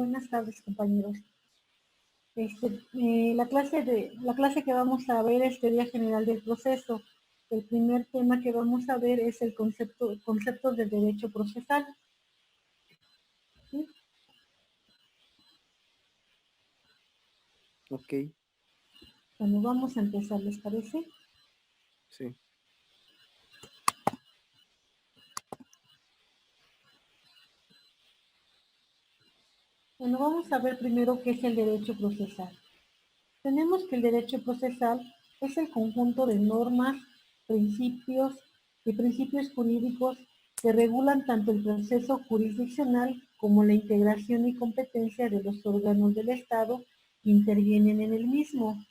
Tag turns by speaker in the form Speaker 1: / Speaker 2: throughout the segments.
Speaker 1: Buenas tardes, compañeros. La clase que vamos a ver es teoría general del proceso. El primer tema que vamos a ver es el conceptos del derecho procesal. ¿Sí?
Speaker 2: Ok.
Speaker 1: Bueno, vamos a empezar, ¿les parece?
Speaker 2: Sí.
Speaker 1: Bueno, vamos a ver primero qué es el derecho procesal. Tenemos que el derecho procesal es el conjunto de normas, principios y principios jurídicos que regulan tanto el proceso jurisdiccional como la integración y competencia de los órganos del Estado que intervienen en el mismo.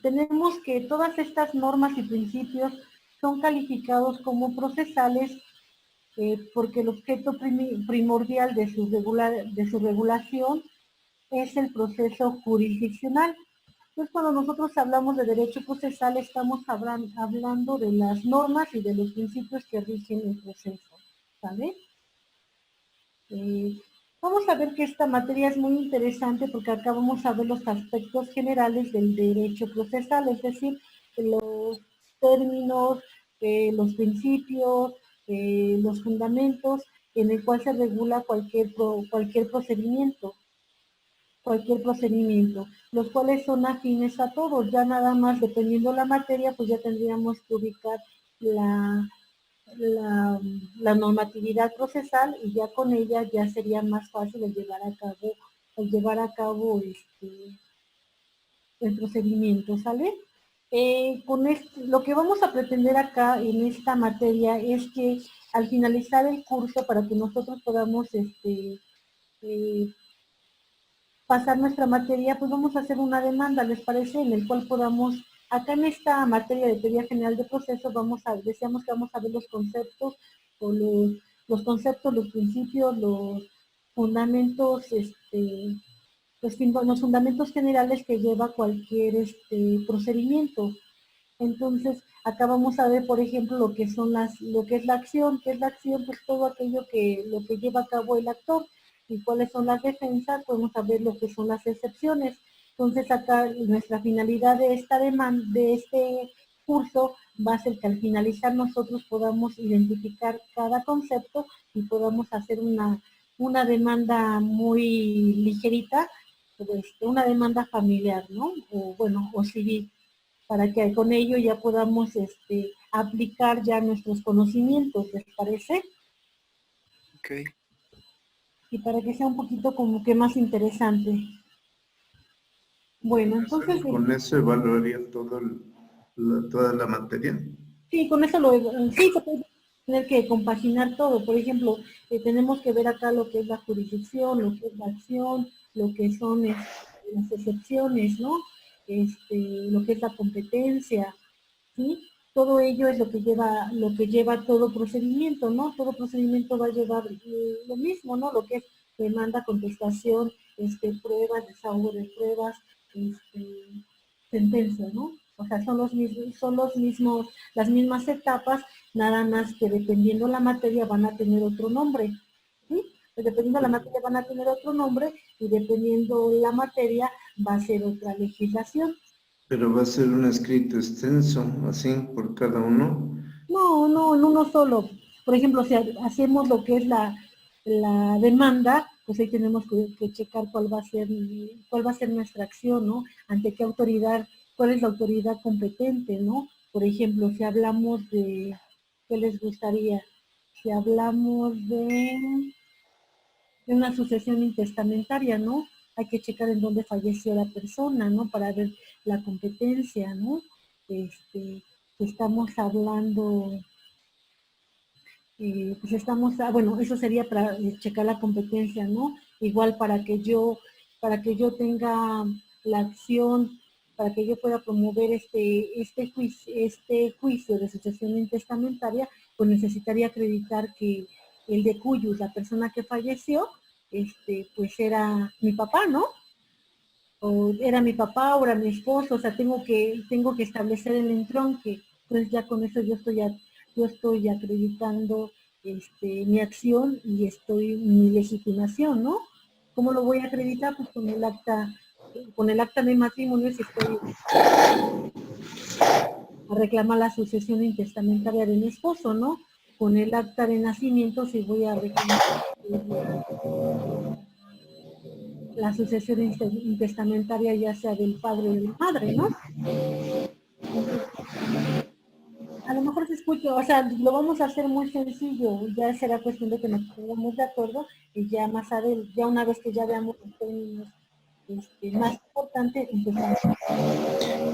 Speaker 1: Tenemos que todas estas normas y principios son calificados como procesales porque el objeto primordial de su regulación es el proceso jurisdiccional. Entonces, cuando nosotros hablamos de derecho procesal, estamos hablando de las normas y de los principios que rigen el proceso, ¿sabe? Vamos a ver que esta materia es muy interesante porque acá vamos a ver los aspectos generales del derecho procesal, es decir, los términos, los principios, los fundamentos en el cual se regula cualquier procedimiento, los cuales son afines a todos. Ya nada más, dependiendo la materia, pues ya tendríamos que ubicar la normatividad procesal y ya con ella ya sería más fácil el llevar a cabo el procedimiento, ¿sale? Lo que vamos a pretender acá en esta materia es que al finalizar el curso, para que nosotros podamos pasar nuestra materia, pues vamos a hacer una demanda, ¿les parece? En el cual podamos, acá en esta materia de teoría general de procesos, decíamos que vamos a ver los conceptos, o los conceptos, los principios, los fundamentos, los fundamentos generales que lleva cualquier procedimiento. Entonces, acá vamos a ver, por ejemplo, lo que es la acción. ¿Qué es la acción? Pues todo aquello lo que lleva a cabo el actor. ¿Y cuáles son las defensas? Podemos saber lo que son las excepciones. Entonces, acá nuestra finalidad de este curso va a ser que al finalizar nosotros podamos identificar cada concepto y podamos hacer una demanda muy ligerita, una demanda familiar, ¿no? O civil, para que con ello ya podamos aplicar ya nuestros conocimientos, ¿les parece?
Speaker 2: Ok.
Speaker 1: Y para que sea un poquito como que más interesante. Bueno, entonces...
Speaker 3: ¿Con eso evaluaría toda la materia?
Speaker 1: Sí, con eso sí, se puede tener que compaginar todo. Por ejemplo, tenemos que ver acá lo que es la jurisdicción, lo que es la acción, lo que son las excepciones, ¿no? Lo que es la competencia, ¿sí? Todo ello es lo que lleva todo procedimiento, ¿no? Todo procedimiento va a llevar lo mismo, ¿no? Lo que es demanda, contestación, pruebas, desahogo de pruebas, sentencia, ¿no? O sea, son las mismas etapas, nada más que dependiendo la materia van a tener otro nombre, ¿sí? Pues dependiendo la materia van a tener otro nombre y dependiendo la materia va a ser otra legislación.
Speaker 3: Pero va a ser un escrito extenso, así, por cada uno.
Speaker 1: No, en uno solo. Por ejemplo, si hacemos lo que es la demanda, pues ahí tenemos que checar cuál va a ser nuestra acción, ¿no? Ante qué autoridad, cuál es la autoridad competente, ¿no? Por ejemplo, si hablamos de, ¿qué les gustaría? Si hablamos de una sucesión intestamentaria, ¿no? Hay que checar en dónde falleció la persona, ¿no? Para ver la competencia, ¿no? Estamos hablando, bueno, eso sería para checar la competencia, ¿no? Igual para que yo tenga la acción, para que yo pueda promover este juicio de sucesión intestamentaria, pues necesitaría acreditar que el de cuyos, la persona que falleció, pues era mi papá, ¿no? O era mi papá o era mi esposo, o sea, tengo que establecer el entronque. Entonces ya con eso yo estoy yo estoy acreditando mi acción y mi legitimación, ¿no? ¿Cómo lo voy a acreditar? Pues con el acta de matrimonio, si estoy a reclamar la sucesión intestamentaria de mi esposo, ¿no? Con el acta de nacimiento, si voy a reclamar la sucesión intestamentaria, ya sea del padre o de la madre, ¿no? Entonces, a lo mejor se escucha, o sea, lo vamos a hacer muy sencillo, ya será cuestión de que nos pongamos de acuerdo y ya más adelante, ya una vez que ya veamos los términos más importantes, empezamos.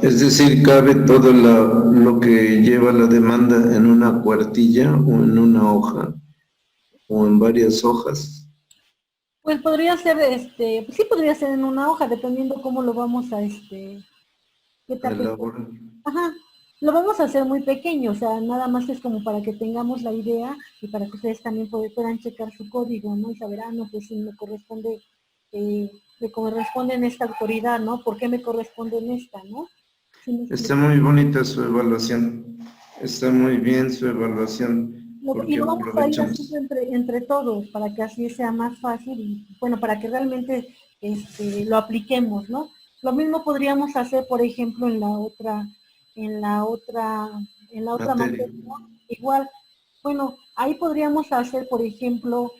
Speaker 3: Es decir, cabe todo lo que lleva la demanda en una cuartilla o en una hoja o en varias hojas.
Speaker 1: Pues podría ser, pues sí podría ser en una hoja, dependiendo cómo lo vamos a, qué tapete.
Speaker 3: Elaborar.
Speaker 1: Ajá, lo vamos a hacer muy pequeño, o sea, nada más es como para que tengamos la idea y para que ustedes también puedan checar su código, ¿no? Y saber, no, pues sí me corresponde, me corresponde en esta autoridad, ¿no? ¿Por qué me corresponde en esta, no? ¿Sí
Speaker 3: Está muy bonita su evaluación. Está muy bien su evaluación
Speaker 1: Y
Speaker 3: porque
Speaker 1: lo vamos a ir haciendo
Speaker 3: aprovechamos.
Speaker 1: entre todos para que así sea más fácil y bueno, para que realmente lo apliquemos, ¿no? Lo mismo podríamos hacer, por ejemplo, en la otra, en la otra
Speaker 3: Materia.
Speaker 1: materia, ¿no? Igual, bueno, ahí podríamos hacer, por ejemplo,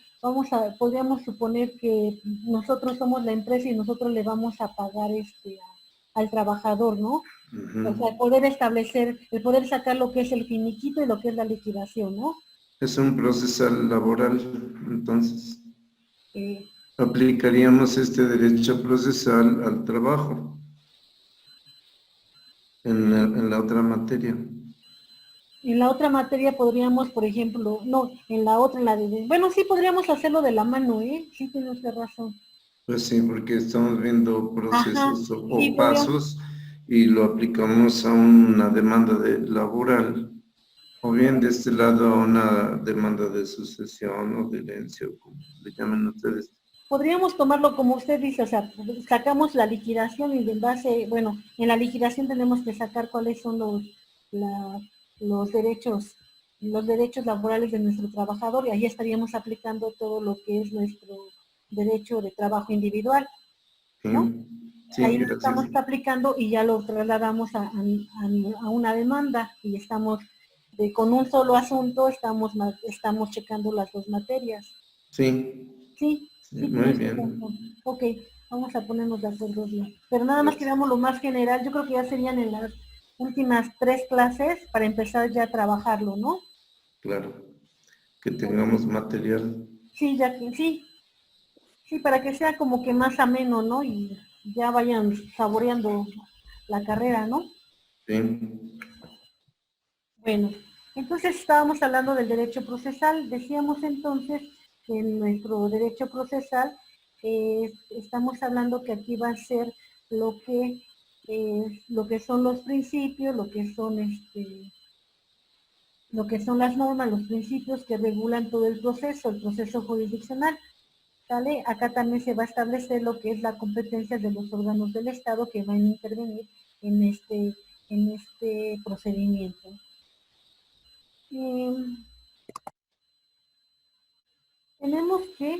Speaker 1: podríamos suponer que nosotros somos la empresa y nosotros le vamos a pagar al trabajador, ¿no? O sea, el poder sacar lo que es el finiquito y lo que es la liquidación, ¿no?
Speaker 3: Es un procesal laboral, entonces
Speaker 1: Eh,
Speaker 3: aplicaríamos este derecho procesal al trabajo en la otra materia.
Speaker 1: en la otra materia podríamos, por ejemplo, no, en la otra, bueno, sí podríamos hacerlo de la mano, ¿eh? Sí, tiene usted razón.
Speaker 3: Pues sí, porque estamos viendo
Speaker 1: Ajá,
Speaker 3: procesos
Speaker 1: sí
Speaker 3: o
Speaker 1: podríamos,
Speaker 3: pasos y lo aplicamos a una demanda laboral, o bien de este lado a una demanda de sucesión o de herencia, o como le llamen ustedes.
Speaker 1: podríamos tomarlo como usted dice, o sea, sacamos la liquidación y en base, bueno, en la liquidación tenemos que sacar cuáles son los derechos laborales de nuestro trabajador y ahí estaríamos aplicando todo lo que es nuestro derecho de trabajo individual, ¿no?
Speaker 3: Sí, sí,
Speaker 1: Ahí lo
Speaker 3: gracias.
Speaker 1: estamos aplicando y ya lo trasladamos a una demanda y con un solo asunto estamos checando las dos materias.
Speaker 3: Sí,
Speaker 1: Sí,
Speaker 3: sí,
Speaker 1: sí, tiene
Speaker 3: muy
Speaker 1: usted
Speaker 3: bien.
Speaker 1: razón. Ok, vamos a ponernos de acuerdo bien. Pero nada más que
Speaker 3: Gracias.
Speaker 1: veamos lo más general, yo creo que ya serían en las últimas 3 clases para empezar ya a trabajarlo, ¿no?
Speaker 3: Claro, que tengamos material.
Speaker 1: Sí, ya que sí, sí, para que sea como que más ameno, ¿no? Y ya vayan saboreando la carrera, ¿no?
Speaker 3: Sí,
Speaker 1: Bueno, entonces estábamos hablando del derecho procesal. Decíamos entonces que en nuestro derecho procesal estamos hablando que aquí va a ser lo que son los principios, lo que son las normas, los principios que regulan todo el proceso jurisdiccional. ¿Sale? Acá también se va a establecer lo que es la competencia de los órganos del Estado que van a intervenir en este procedimiento. Tenemos que,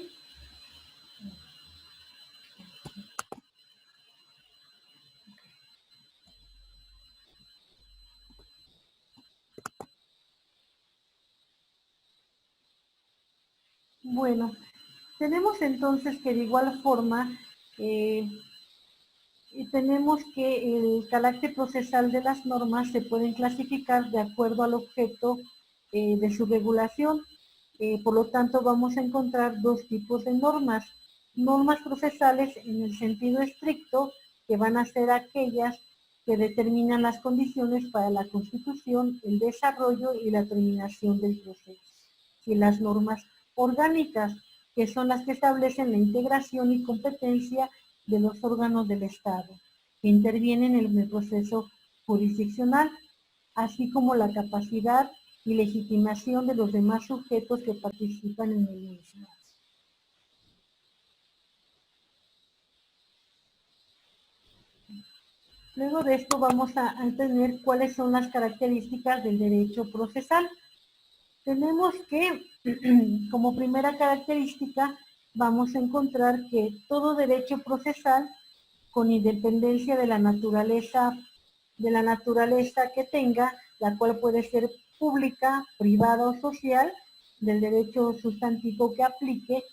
Speaker 1: bueno, tenemos entonces que de igual forma, tenemos que el carácter procesal de las normas se pueden clasificar de acuerdo al objeto de su regulación. Por lo tanto, vamos a encontrar dos tipos de normas. Normas procesales en el sentido estricto, que van a ser aquellas que determinan las condiciones para la constitución, el desarrollo y la terminación del proceso. Y las normas orgánicas, que son las que establecen la integración y competencia de los órganos del Estado, que intervienen en el proceso jurisdiccional, así como la capacidad y legitimación de los demás sujetos que participan en el mismo. Luego de esto vamos a entender cuáles son las características del derecho procesal. Tenemos que, como primera característica, vamos a encontrar que todo derecho procesal, con independencia de la naturaleza que tenga, la cual puede ser pública, privada o social, del derecho sustantivo que aplique,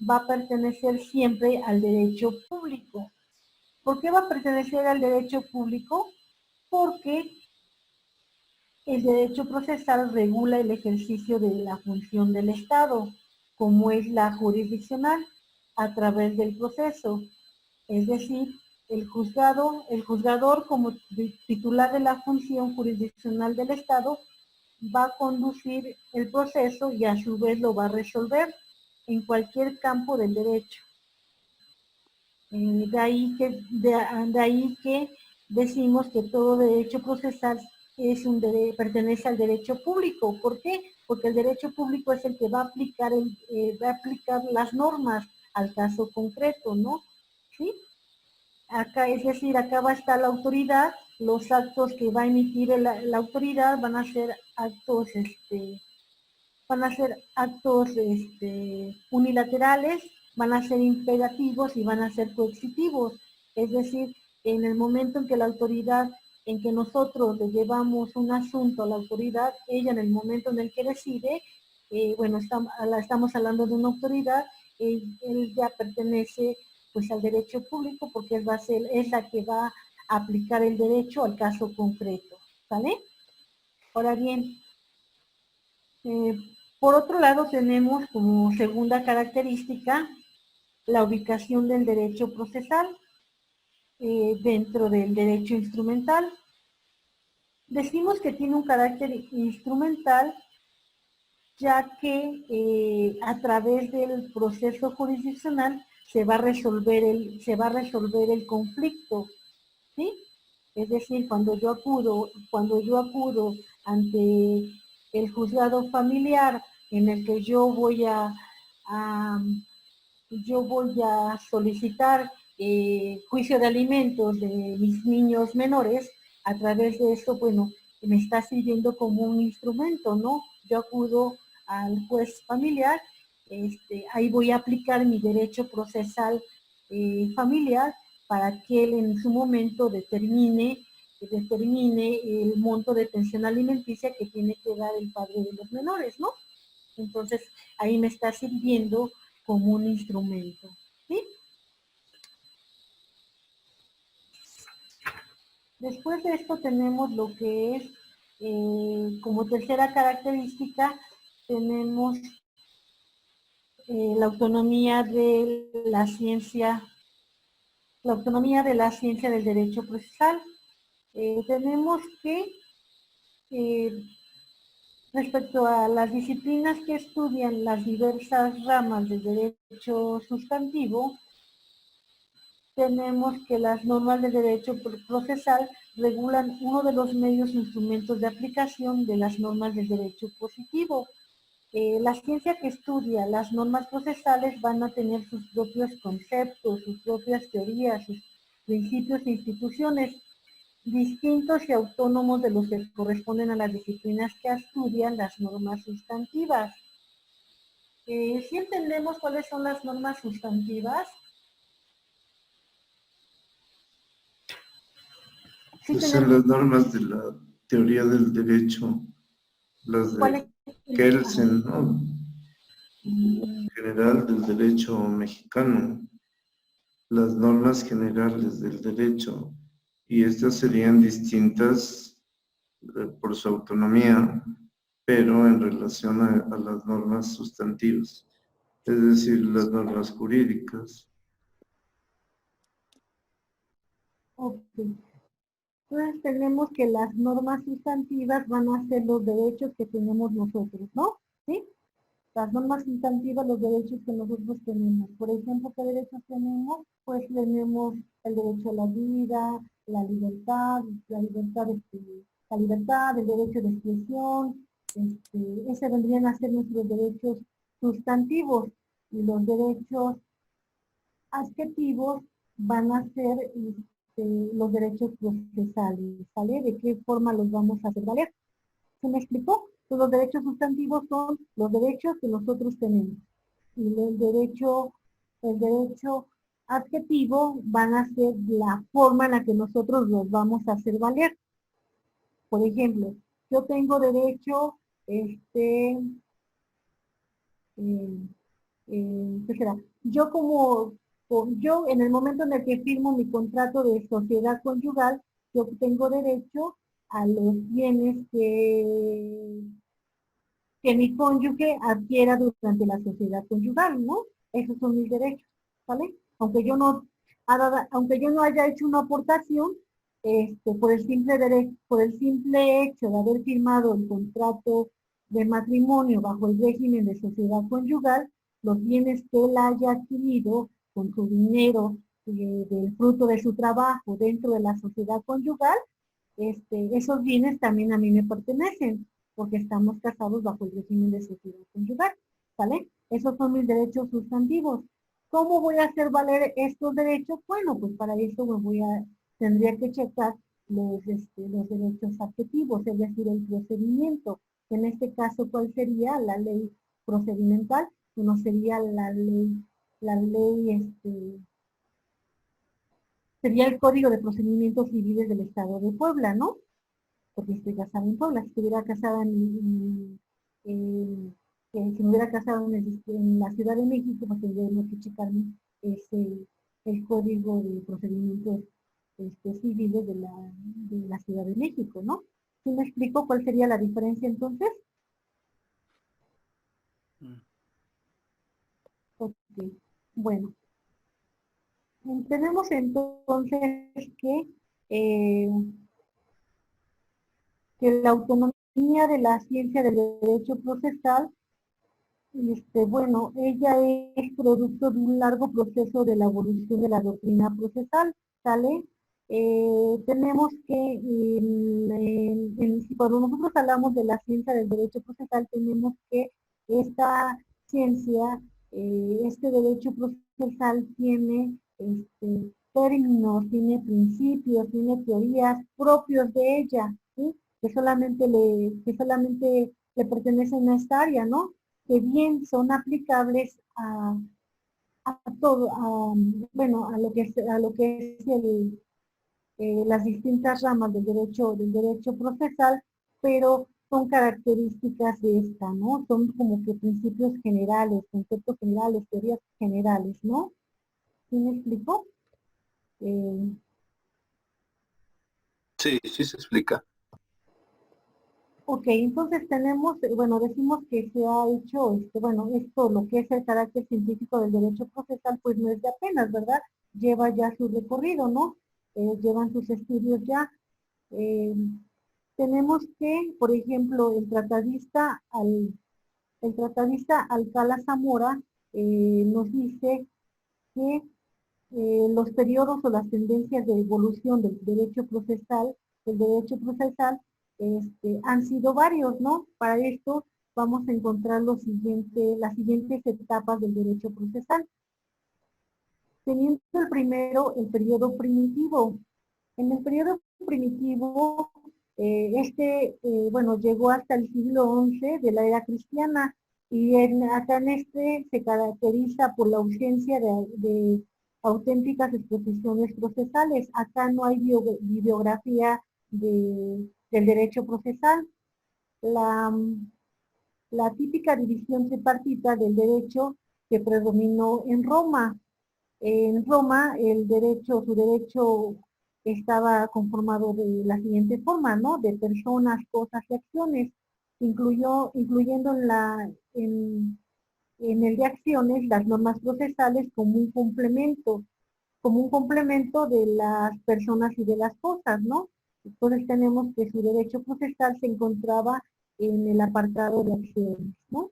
Speaker 1: va a pertenecer siempre al derecho público. ¿Por qué va a pertenecer al derecho público? Porque el derecho procesal regula el ejercicio de la función del Estado, como es la jurisdiccional, a través del proceso. Es decir, el juzgador como titular de la función jurisdiccional del Estado va a conducir el proceso y a su vez lo va a resolver en cualquier campo del derecho. De ahí que decimos que todo derecho procesal pertenece al derecho público. ¿Por qué? Porque el derecho público es el que va a aplicar, las normas al caso concreto, ¿no? ¿Sí? Acá, es decir, acá va a estar la autoridad, los actos que va a emitir la autoridad van a ser actos, unilaterales, van a ser imperativos y van a ser coercitivos. Es decir, en el momento en que la autoridad, en que nosotros le llevamos un asunto a la autoridad, ella en el momento en el que decide, estamos hablando de una autoridad, él ya pertenece pues al derecho público porque es la que va a aplicar el derecho al caso concreto. ¿Sale? Ahora bien, por otro lado, tenemos como segunda característica la ubicación del derecho procesal dentro del derecho instrumental. Decimos que tiene un carácter instrumental ya que a través del proceso jurisdiccional se va a resolver el conflicto, ¿sí? Es decir, cuando yo acudo ante el juzgado familiar en el que yo voy a solicitar juicio de alimentos de mis niños menores, a través de esto, bueno, me está sirviendo como un instrumento, ¿no? Yo acudo al juez familiar, ahí voy a aplicar mi derecho procesal familiar para que él en su momento determine el monto de pensión alimenticia que tiene que dar el padre de los menores, ¿no? Entonces, ahí me está sirviendo como un instrumento, ¿sí? Después de esto tenemos lo que es, como tercera característica, tenemos la autonomía de la ciencia del derecho procesal. Tenemos que, respecto a las disciplinas que estudian las diversas ramas del derecho sustantivo, tenemos que las normas del derecho procesal regulan uno de los medios instrumentos de aplicación de las normas del derecho positivo. La ciencia que estudia las normas procesales van a tener sus propios conceptos, sus propias teorías, sus principios e instituciones distintos y autónomos de los que corresponden a las disciplinas que estudian las normas sustantivas. ¿Sí entendemos cuáles son las normas sustantivas? Sí,
Speaker 3: Pues son las normas de la teoría del derecho, las de Kelsen, ¿no? General del derecho mexicano, las normas generales del derecho, y estas serían distintas por su autonomía, pero en relación a las normas sustantivas, es decir, las normas jurídicas.
Speaker 1: Ok. Entonces tenemos que las normas sustantivas van a ser los derechos que tenemos nosotros, ¿no? ¿Sí? Las normas sustantivas, los derechos que nosotros tenemos. Por ejemplo, ¿qué derechos tenemos? Pues tenemos el derecho a la vida, la libertad, el derecho de expresión, ese vendrían a ser nuestros derechos sustantivos, y los derechos adjetivos van a ser los derechos procesales, ¿vale? ¿De qué forma los vamos a hacer valer? ¿Se me explicó? Entonces, los derechos sustantivos son los derechos que nosotros tenemos. Y el derecho adjetivo van a ser la forma en la que nosotros los vamos a hacer valer. Por ejemplo, yo tengo derecho, ¿qué será? Yo en el momento en el que firmo mi contrato de sociedad conyugal, yo tengo derecho a los bienes que mi cónyuge adquiera durante la sociedad conyugal, ¿no? Esos son mis derechos, ¿vale? Aunque yo no haya hecho una aportación, por el simple hecho de haber firmado el contrato de matrimonio bajo el régimen de sociedad conyugal, los bienes que él haya adquirido con su dinero, del fruto de su trabajo dentro de la sociedad conyugal, esos bienes también a mí me pertenecen, porque estamos casados bajo el régimen de sociedad conyugal, ¿vale? Esos son mis derechos sustantivos. ¿Cómo voy a hacer valer estos derechos? Bueno, pues para eso tendría que checar los derechos adjetivos, es decir, el procedimiento. En este caso, ¿cuál sería la ley procedimental? Bueno, sería sería el Código de Procedimientos Civiles del Estado de Puebla, ¿no? Porque estoy casada en Puebla. Si estuviera casada si me hubiera casado en la Ciudad de México, pues tendríamos que checarme el Código de Procedimientos Civiles de la Ciudad de México, ¿no? ¿Sí me explico cuál sería la diferencia entonces? Ok, bueno. Tenemos entonces eh, que la autonomía de la ciencia del derecho procesal, bueno, ella es producto de un largo proceso de la evolución de la doctrina procesal, ¿sale? Tenemos que, si cuando nosotros hablamos de la ciencia del derecho procesal, tenemos que esta ciencia, este derecho procesal tiene términos, tiene principios, tiene teorías propios de ella, ¿sí? Que solamente le pertenecen a esta área, ¿no? Que bien son aplicables a todo, bueno, a lo que es las distintas ramas del derecho procesal, pero son características de esta, ¿no? Son como que principios generales, conceptos generales, teorías generales, ¿no? ¿Sí me explico? Eh,
Speaker 2: Sí, sí se explica.
Speaker 1: Ok, entonces tenemos, bueno, decimos que se ha hecho, bueno, esto, lo que es el carácter científico del derecho procesal, pues no es de apenas, ¿verdad? Lleva ya su recorrido, ¿no? Llevan sus estudios ya. Eh, tenemos que, por ejemplo, el tratadista Alcalá Zamora nos dice que los periodos o las tendencias de evolución del derecho procesal, han sido varios, ¿no? Para esto vamos a encontrar las siguientes etapas del derecho procesal. Teniendo el primero, el periodo primitivo. En el periodo primitivo, bueno, llegó hasta el siglo XI de la era cristiana y acá en se caracteriza por la ausencia de auténticas exposiciones procesales. Acá no hay bibliografía del derecho procesal. La típica división tripartita del derecho que predominó en Roma. En Roma, su derecho estaba conformado de la siguiente forma, ¿no? De personas, cosas y acciones, incluyendo en el de acciones las normas procesales como un complemento de las personas y de las cosas, ¿no? Entonces tenemos que su derecho procesal se encontraba en el apartado de acciones, ¿no?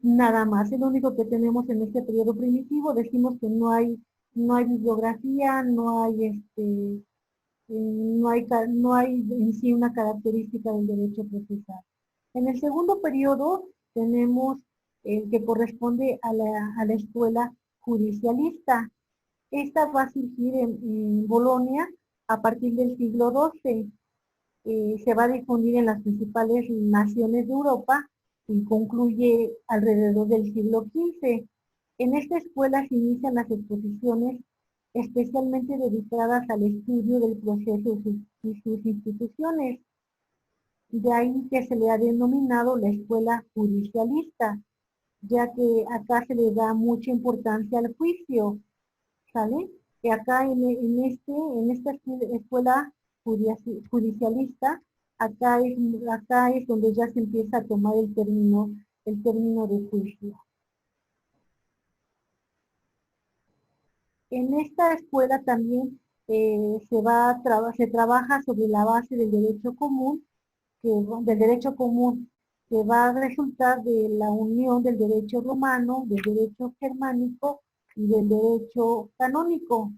Speaker 1: Nada más, es lo único que tenemos en este periodo primitivo. Decimos que no hay bibliografía, no hay en sí una característica del derecho procesal. En el segundo periodo tenemos el que corresponde a la escuela judicialista. Esta va a surgir en Bolonia a partir del siglo XII. se va a difundir en las principales naciones de Europa y concluye alrededor del siglo XV. En esta escuela se inician las exposiciones especialmente dedicadas al estudio del proceso y sus instituciones. De ahí que se le ha denominado la escuela judicialista, ya que acá se le da mucha importancia al juicio, ¿sale? Que acá en esta escuela judicialista, acá es donde ya se empieza a tomar el término de juicio. En esta escuela también se trabaja sobre la base del derecho común, que va a resultar de la unión del derecho romano, del derecho germánico y del derecho canónico.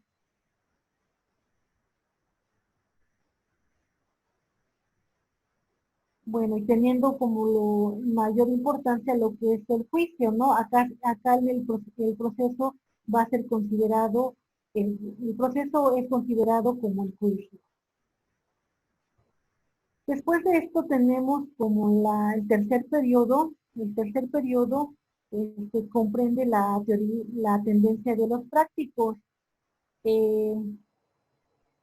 Speaker 1: Bueno, y teniendo como mayor importancia lo que es el juicio, ¿no? Acá el proceso va a ser considerado, el proceso es considerado como el juicio. Después de esto tenemos como el tercer periodo. El tercer periodo que comprende la tendencia de los prácticos. Se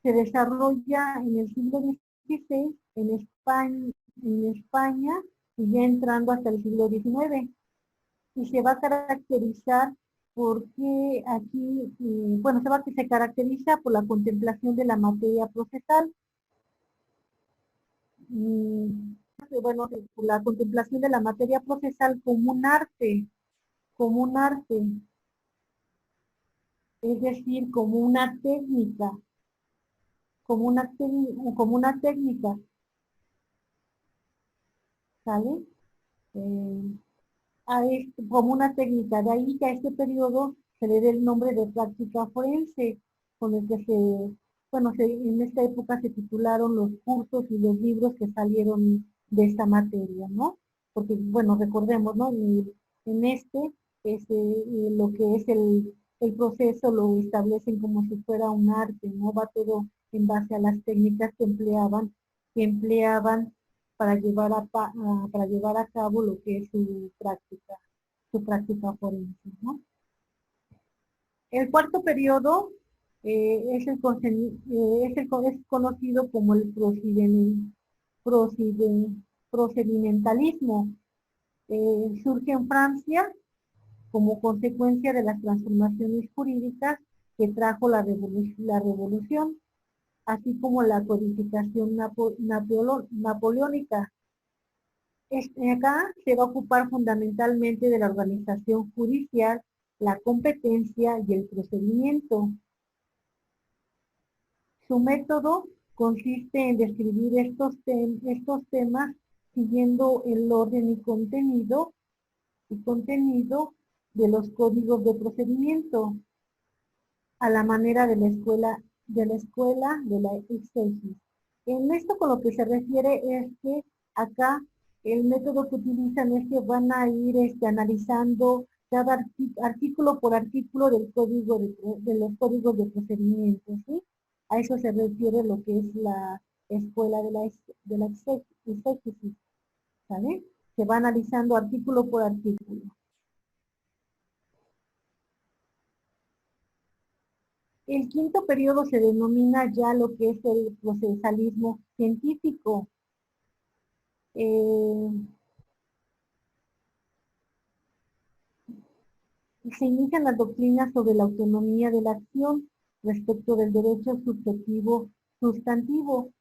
Speaker 1: desarrolla en el siglo XVI en España y ya entrando hasta el siglo XIX. Y se va a caracterizar porque aquí, bueno, se caracteriza por la contemplación de la materia procesal. Bueno, la contemplación de la materia procesal como un arte, es decir, como una técnica, ¿sale? Como una técnica, de ahí que a este periodo se le dé el nombre de práctica forense, con el que en esta época se titularon los cursos y los libros que salieron de esta materia, ¿no? Porque, bueno, recordemos, ¿no? Lo que es el proceso lo establecen como si fuera un arte, ¿no? Va todo en base a las técnicas que empleaban para llevar a cabo lo que es su práctica forense, ¿no? El cuarto periodo es conocido como el procedimentalismo. Surge en Francia como consecuencia de las transformaciones jurídicas que trajo la revolución, así como la codificación napoleónica. Acá se va a ocupar fundamentalmente de la organización judicial, la competencia y el procedimiento. Su método consiste en describir estos temas siguiendo el orden y contenido de los códigos de procedimiento, a la manera de la escuela de la exégesis. En esto con lo que se refiere es que acá el método que utilizan es que van a ir analizando cada artículo por artículo de los códigos de procedimiento, ¿sí? A eso se refiere lo que es la escuela de la exégesis, ¿vale? Se va analizando artículo por artículo. El quinto periodo se denomina ya lo que es el procesalismo científico. Se inician las doctrinas sobre la autonomía de la acción respecto del derecho subjetivo sustantivo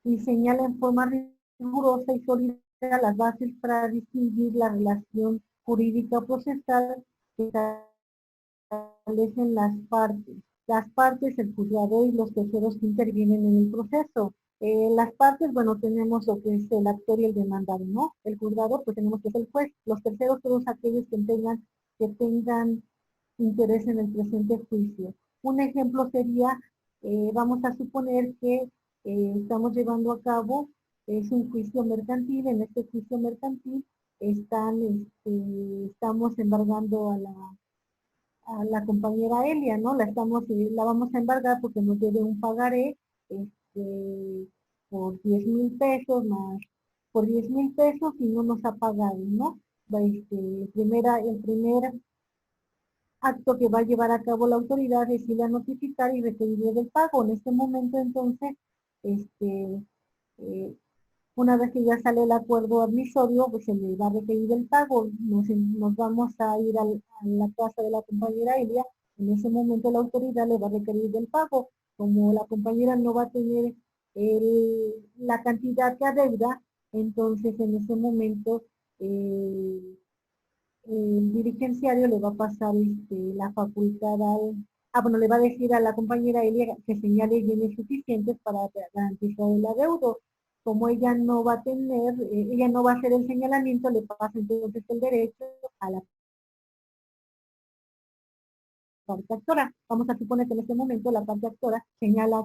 Speaker 1: y señala en forma rigurosa y sólida las bases para distinguir la relación jurídica procesal que establecen las partes, el juzgado y los terceros que intervienen en el proceso. Las partes, bueno, tenemos lo que es el actor y el demandado, ¿no? El juzgado, pues tenemos que es el juez. Los terceros, todos aquellos que tengan interés en el presente juicio. Un ejemplo sería, vamos a suponer que estamos llevando a cabo, es un juicio mercantil. En este juicio mercantil estamos embargando a la compañera Elia, ¿no? La vamos a embargar porque nos debe un pagaré, por 10,000 pesos más, por 10,000 pesos y no nos ha pagado, ¿no? El primer acto que va a llevar a cabo la autoridad es ir a notificar y requerirle del pago. En este momento, entonces, eh, una vez que ya sale el acuerdo admisorio, pues se le va a requerir el pago. Nos vamos a ir a la casa de la compañera Elia. En ese momento la autoridad le va a requerir del pago. Como la compañera no va a tener la cantidad que adeuda, entonces en ese momento el dirigenciario le va a pasar la facultad bueno, le va a decir a la compañera Elia que señale bienes suficientes para garantizar el adeudo. Como ella no va a tener, ella no va a hacer el señalamiento, le pasa entonces el derecho a la parte actora. Vamos a suponer que en este momento la parte actora señala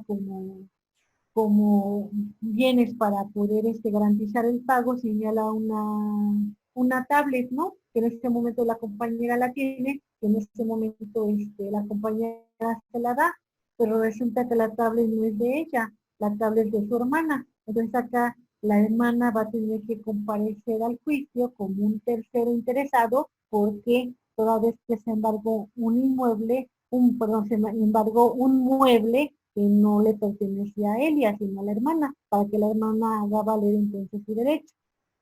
Speaker 1: como bienes para poder garantizar el pago, señala una tablet, ¿no? Que en este momento la compañera la tiene, que en este momento la compañera se la da, pero resulta que la tablet no es de ella, la tablet es de su hermana. Entonces acá la hermana va a tener que comparecer al juicio como un tercero interesado, porque toda vez que se embargó un inmueble, se embargó un mueble que no le pertenecía a Elia, sino a la hermana, para que la hermana haga valer entonces su derecho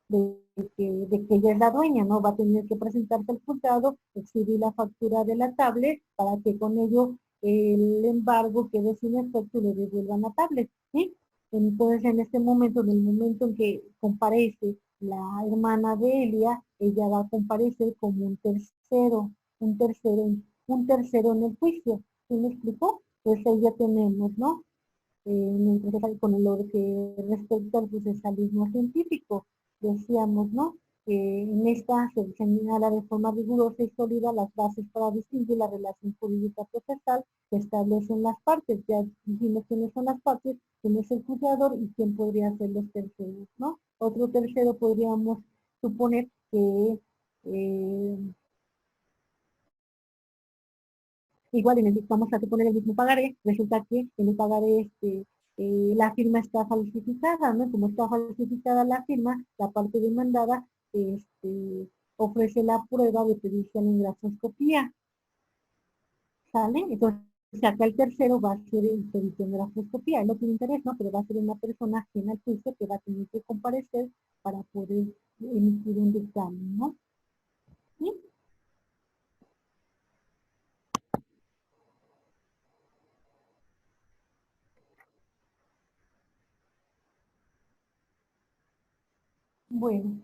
Speaker 1: de que ella es la dueña, ¿no? Va a tener que presentarse al juzgado, exhibir la factura de la tablet, para que con ello el embargo quede sin efecto y le devuelvan la tablet, ¿sí? Entonces, en este momento, en el momento en que comparece la hermana de Elia, ella va a comparecer como un tercero, un tercero, un tercero en el juicio. ¿Sí me explicó? Pues ahí ya tenemos, ¿no? Con lo que respecta al procesalismo científico, decíamos, ¿no? Que en esta se señala de forma rigurosa y sólida las bases para distinguir la relación jurídica procesal que establecen las partes. Ya dijimos quiénes son las partes, quién es el juzgador y quién podría ser los terceros, ¿no? Otro tercero podríamos suponer que igual vamos a suponer el mismo pagaré, resulta que en el pagaré la firma está falsificada, ¿no? Como está falsificada la firma, la parte demandada ofrece la prueba de pericial en grafoscopía, ¿sale? Entonces, acá el tercero va a ser el perito en grafoscopía, él no tiene interés, ¿no? Pero va a ser una persona ajena al juicio que va a tener que comparecer para poder emitir un dictamen, ¿no? ¿Sí? Bueno,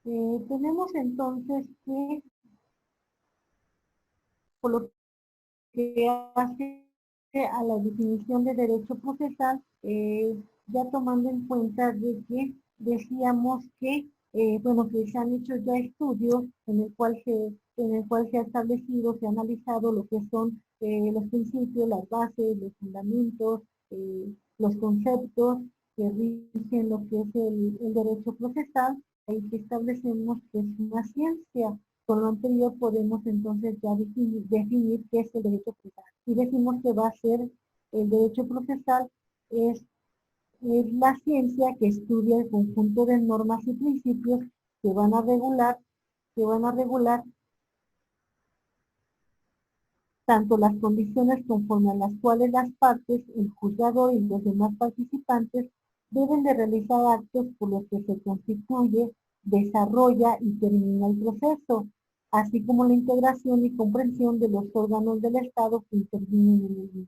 Speaker 1: tenemos entonces que, por lo que hace a la definición de derecho procesal, ya tomando en cuenta de que decíamos que, bueno, que se han hecho ya estudios en el cual se ha establecido, se ha analizado lo que son los principios, las bases, los fundamentos, los conceptos que rigen lo que es el derecho procesal, ahí que establecemos que es una ciencia. Con lo anterior podemos entonces ya definir qué es el derecho procesal. Y decimos que va a ser el derecho procesal es la ciencia que estudia el conjunto de normas y principios que van a regular, que van a regular tanto las condiciones conforme a las cuales las partes, el juzgador y los demás participantes deben de realizar actos por los que se constituye, desarrolla y termina el proceso, así como la integración y comprensión de los órganos del Estado que intervienen en el mismo.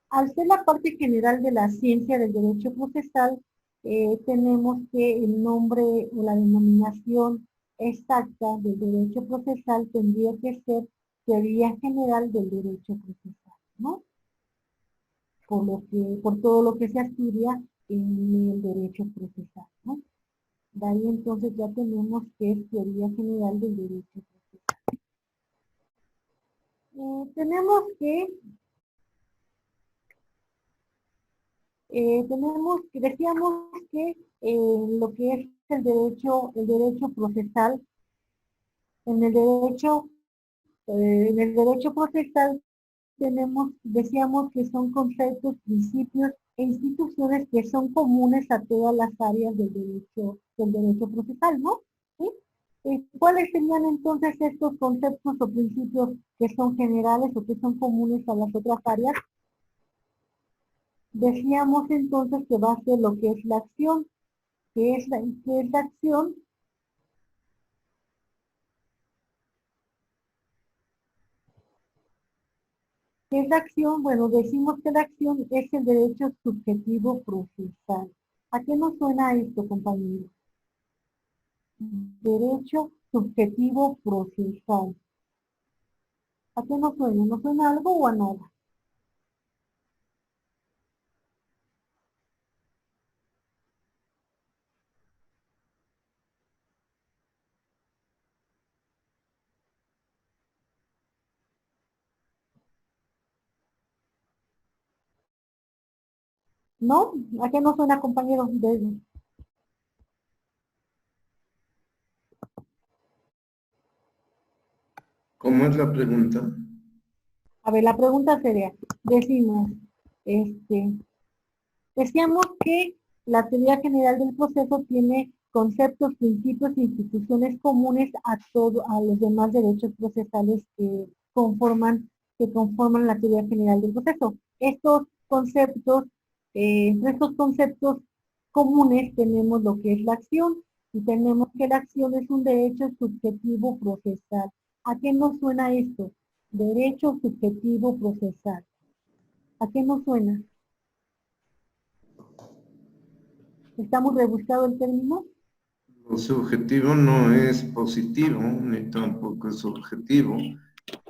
Speaker 1: Al ser la parte general de la ciencia del derecho procesal, tenemos que el nombre o la denominación exacta del derecho procesal tendría que ser teoría general del derecho procesal, ¿no? Por todo lo que se estudia en el derecho procesal, ¿no? De ahí entonces ya tenemos que es teoría general del derecho procesal. Decíamos que lo que es el derecho procesal, en el derecho procesal decíamos que son conceptos, principios e instituciones que son comunes a todas las áreas del derecho procesal, ¿no? ¿Sí? ¿Cuáles serían entonces estos conceptos o principios que son generales o que son comunes a las otras áreas? Decíamos entonces que va a ser lo que es la acción. ¿Qué es la acción? ¿Qué es la acción? Bueno, decimos que la acción es el derecho subjetivo procesal. ¿A qué nos suena esto, compañeros? Derecho subjetivo procesal. ¿A qué nos suena? ¿Nos suena algo o a nada? ¿No? ¿A qué nos suena, compañeros?
Speaker 3: ¿Cómo es la pregunta?
Speaker 1: A ver, la pregunta sería, decimos, decíamos que la teoría general del proceso tiene conceptos, principios e instituciones comunes a los demás derechos procesales que conforman la teoría general del proceso. Entre estos conceptos comunes tenemos lo que es la acción, y tenemos que la acción es un derecho subjetivo procesal. ¿A qué nos suena esto? Derecho subjetivo procesal. ¿A qué nos suena? ¿Está muy rebuscado el término?
Speaker 3: Lo subjetivo no es positivo, ni tampoco es subjetivo.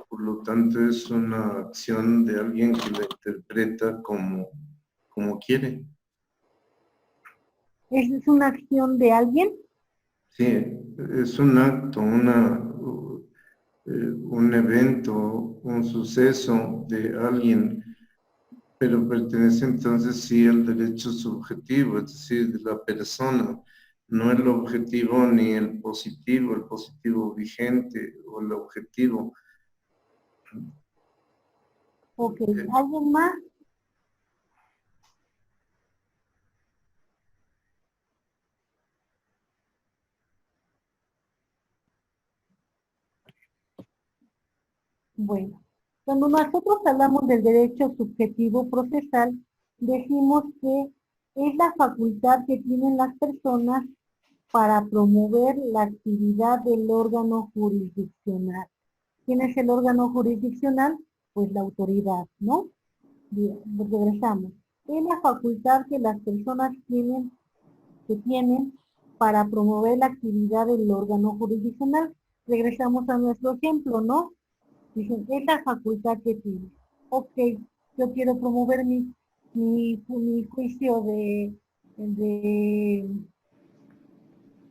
Speaker 3: Por lo tanto, es una acción de alguien que la interpreta como quiere.
Speaker 1: ¿Es una acción de alguien?
Speaker 3: Sí, es un acto, un evento, un suceso de alguien, pero pertenece entonces sí al derecho subjetivo, es decir, de la persona, no el objetivo ni el positivo vigente o el objetivo.
Speaker 1: Ok, ¿alguien más? Bueno, cuando nosotros hablamos del derecho subjetivo procesal, decimos que es la facultad que tienen las personas para promover la actividad del órgano jurisdiccional. ¿Quién es el órgano jurisdiccional? Pues la autoridad, ¿no? Bien, regresamos. Es la facultad que las personas tienen para promover la actividad del órgano jurisdiccional. Regresamos a nuestro ejemplo, ¿no? Dicen, es la facultad que tiene. Ok, yo quiero promover mi juicio de,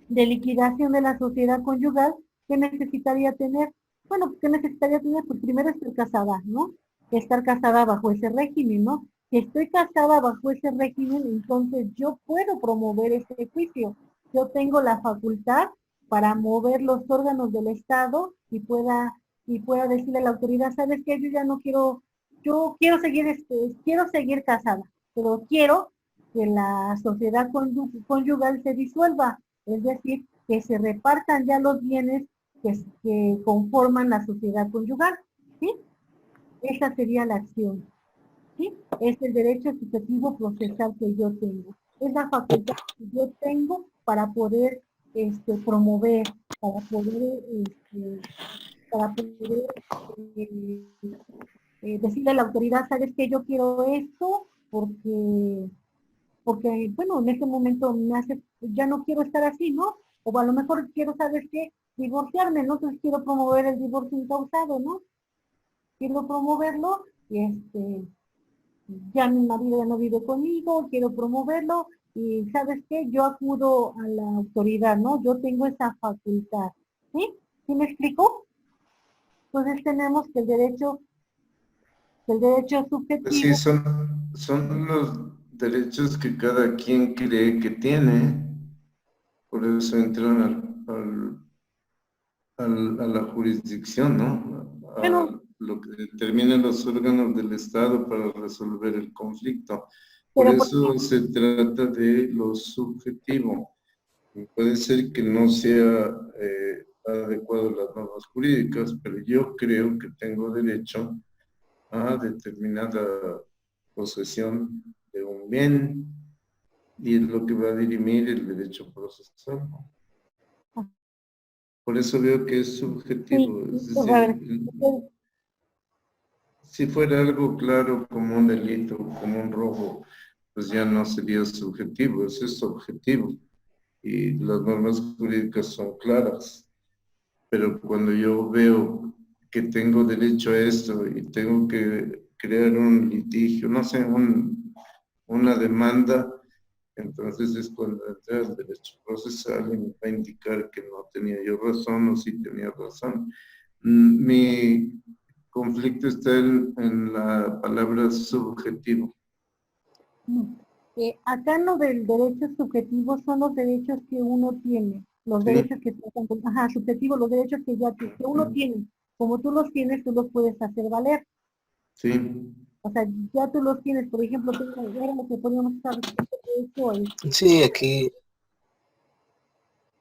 Speaker 1: de liquidación de la sociedad conyugal. ¿Qué necesitaría tener? Bueno, ¿qué necesitaría tener? Pues primero estar casada, ¿no? Estar casada bajo ese régimen, ¿no? Si estoy casada bajo ese régimen, entonces yo puedo promover ese juicio. Yo tengo la facultad para mover los órganos del Estado y pueda decirle a la autoridad, ¿sabes qué? Yo ya no quiero, yo quiero seguir casada, pero quiero que la sociedad conyugal se disuelva, es decir, que se repartan ya los bienes que conforman la sociedad conyugal, ¿sí? Esa sería la acción, ¿sí? Es el derecho subjetivo procesal que yo tengo. Es la facultad que yo tengo para poder promover, para poder, para poder eh, decirle a la autoridad, ¿sabes qué? Yo quiero esto porque, bueno, en este momento ya no quiero estar así, ¿no? O a lo mejor quiero, ¿sabes qué? Divorciarme, ¿no? Entonces quiero promover el divorcio incausado, ¿no? Quiero promoverlo, y ya mi marido ya no vive conmigo, quiero promoverlo, y ¿sabes qué? Yo acudo a la autoridad, ¿no? Yo tengo esa facultad, ¿sí? ¿Sí me explico? Entonces tenemos que el derecho
Speaker 3: Pues sí,
Speaker 1: subjetivo.
Speaker 3: son los derechos que cada quien cree que tiene, por eso entran a la jurisdicción, ¿no?
Speaker 1: Bueno,
Speaker 3: lo que determinan los órganos del Estado para resolver el conflicto. Por
Speaker 1: Pero,
Speaker 3: eso se trata de lo subjetivo. Puede ser que no sea adecuado a las normas jurídicas, pero yo creo que tengo derecho a determinada posesión de un bien y es lo que va a dirimir el derecho procesal. Por eso veo que es subjetivo.
Speaker 1: sí,
Speaker 3: Es
Speaker 1: a ver,
Speaker 3: decir, si fuera algo claro como un delito, como un robo, pues ya no sería subjetivo, eso es objetivo. Y las normas jurídicas son claras. Pero cuando yo veo que tengo derecho a esto y tengo que crear un litigio, no sé, una demanda, entonces es cuando entra el derecho procesal y me va a indicar que no tenía yo razón o sí tenía razón. Mi conflicto está en la palabra subjetivo.
Speaker 1: no. Acá lo del derecho subjetivo son los derechos que uno tiene, los
Speaker 3: Sí,
Speaker 1: derechos que ajá, subjetivos, los derechos que uno tiene. Como tú los tienes, tú los puedes hacer valer.
Speaker 3: sí.
Speaker 1: O sea, ya tú los tienes, por ejemplo, era lo que podíamos estar derecho,
Speaker 4: Sí, aquí,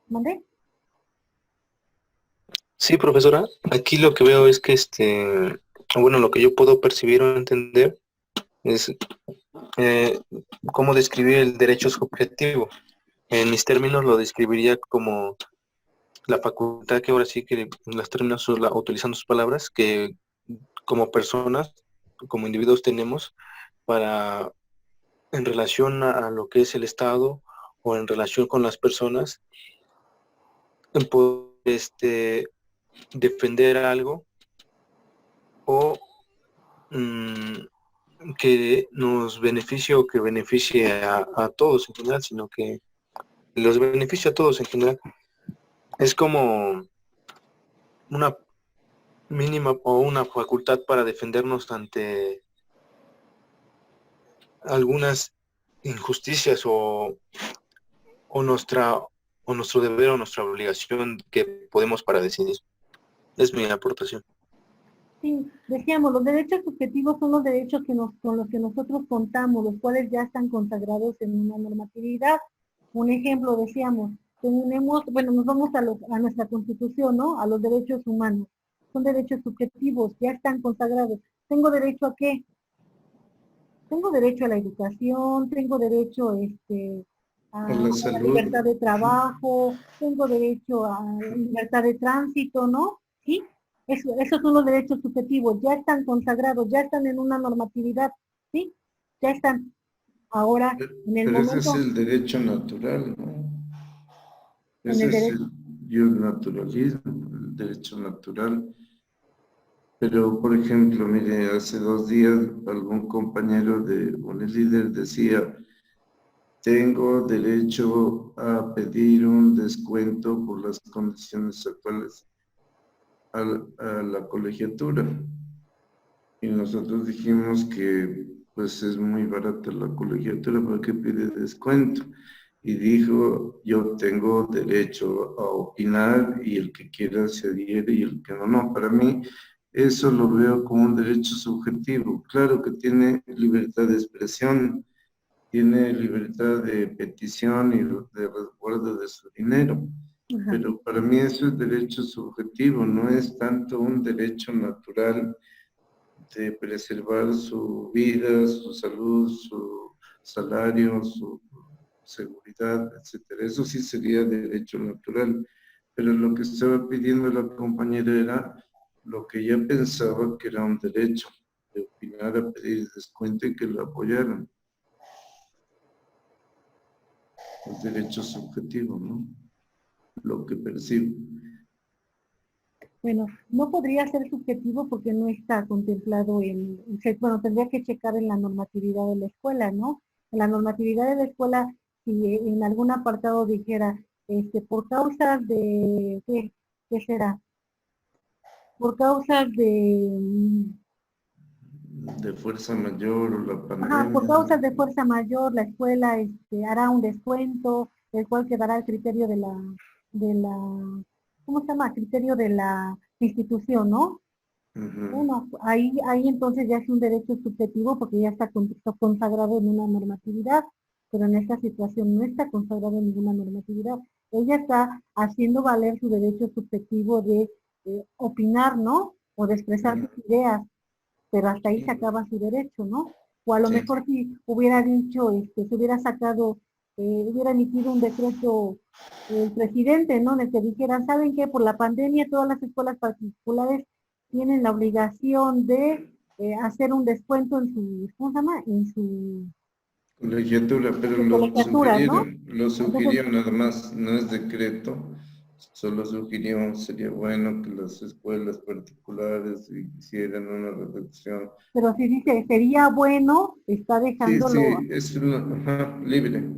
Speaker 1: ¿mandé?
Speaker 4: sí, profesora, aquí lo que veo es que bueno, lo que yo puedo percibir o entender es cómo describir el derecho subjetivo. En mis términos lo describiría como la facultad que ahora sí que en los términos utilizando sus palabras, que como personas, como individuos tenemos para, en relación a lo que es el Estado o en relación con las personas, en poder defender algo o que nos beneficie o que beneficie a todos en general, sino que los beneficia a todos en general. Es como una mínima o una facultad para defendernos ante algunas injusticias o nuestro deber o nuestra obligación que podemos para decidir. Es mi aportación.
Speaker 1: Sí, decíamos, los derechos subjetivos son los derechos con los que nosotros contamos, los cuales ya están consagrados en una normatividad. Un ejemplo, decíamos, tenemos, bueno, nos vamos a nuestra Constitución, ¿no? A los derechos humanos. Son derechos subjetivos, ya están consagrados. ¿Tengo derecho a qué? Tengo derecho a la educación, tengo derecho
Speaker 3: A
Speaker 1: a
Speaker 3: la
Speaker 1: la
Speaker 3: salud.
Speaker 1: libertad de trabajo, tengo derecho a la libertad de tránsito, ¿no? ¿Sí? Esos son los derechos subjetivos, ya están consagrados, ya están en una normatividad, ¿sí? Ya están. Ahora, en el
Speaker 3: Pero ese es
Speaker 1: momento,
Speaker 3: el derecho natural, ¿no?
Speaker 1: en
Speaker 3: Ese
Speaker 1: el
Speaker 3: es
Speaker 1: derecho,
Speaker 3: el naturalismo, el derecho natural. Pero, por ejemplo, mire, hace 2 días algún compañero de un líder decía, tengo derecho a pedir un descuento por las condiciones actuales a la colegiatura. Y nosotros dijimos que pues es muy barata la colegiatura, ¿para qué pide descuento? Y dijo, yo tengo derecho a opinar y el que quiera se adhiere y el que no, no. Para mí eso lo veo como un derecho subjetivo. Claro que tiene libertad de expresión, tiene libertad de petición y de resguardo de su dinero.
Speaker 1: ajá,
Speaker 3: Pero para mí eso es derecho subjetivo, no es tanto un derecho natural de preservar su vida, su salud, su salario, su seguridad, etcétera. Eso sí sería derecho natural. Pero lo que estaba pidiendo la compañera era lo que ella pensaba que era un derecho, de opinar, a pedir descuento y que lo apoyaran. El derecho subjetivo, ¿no? Lo que percibo.
Speaker 1: bueno, no podría ser subjetivo porque no está contemplado bueno, tendría que checar en la normatividad de la escuela, ¿no? En la normatividad de la escuela, si en algún apartado dijera, por causas de, ¿qué será? Por causas
Speaker 3: De fuerza mayor o la
Speaker 1: ajá, por
Speaker 3: pandemia.
Speaker 1: causas de fuerza mayor, la escuela hará un descuento, el cual quedará al criterio de la, ¿cómo se llama? A criterio de la institución, ¿no?
Speaker 3: Ujú.
Speaker 1: Bueno, ahí entonces ya es un derecho subjetivo porque ya está consagrado en una normatividad, pero en esta situación no está consagrado en ninguna normatividad. Ella está haciendo valer su derecho subjetivo de opinar, ¿no? O de expresar
Speaker 3: Ujú.
Speaker 1: sus ideas, pero hasta ahí se acaba su derecho, ¿no? O a lo
Speaker 3: Sí.
Speaker 1: mejor si hubiera dicho, se hubiera sacado, hubiera emitido un decreto el presidente, ¿no? En el que dijeran, ¿saben qué? Por la pandemia todas las escuelas particulares tienen la obligación de hacer un descuento en su, ¿cómo se llama?
Speaker 3: Colegiatura,
Speaker 1: En
Speaker 3: pero
Speaker 1: su colegiatura, ¿no?
Speaker 3: lo
Speaker 1: Entonces,
Speaker 3: sugirió nada más, no es decreto, solo sugirió, sería bueno que las escuelas particulares hicieran una reducción.
Speaker 1: pero si dice, sería bueno, está
Speaker 3: Sí,
Speaker 1: dejándolo,
Speaker 3: sí, es una, ajá, libre.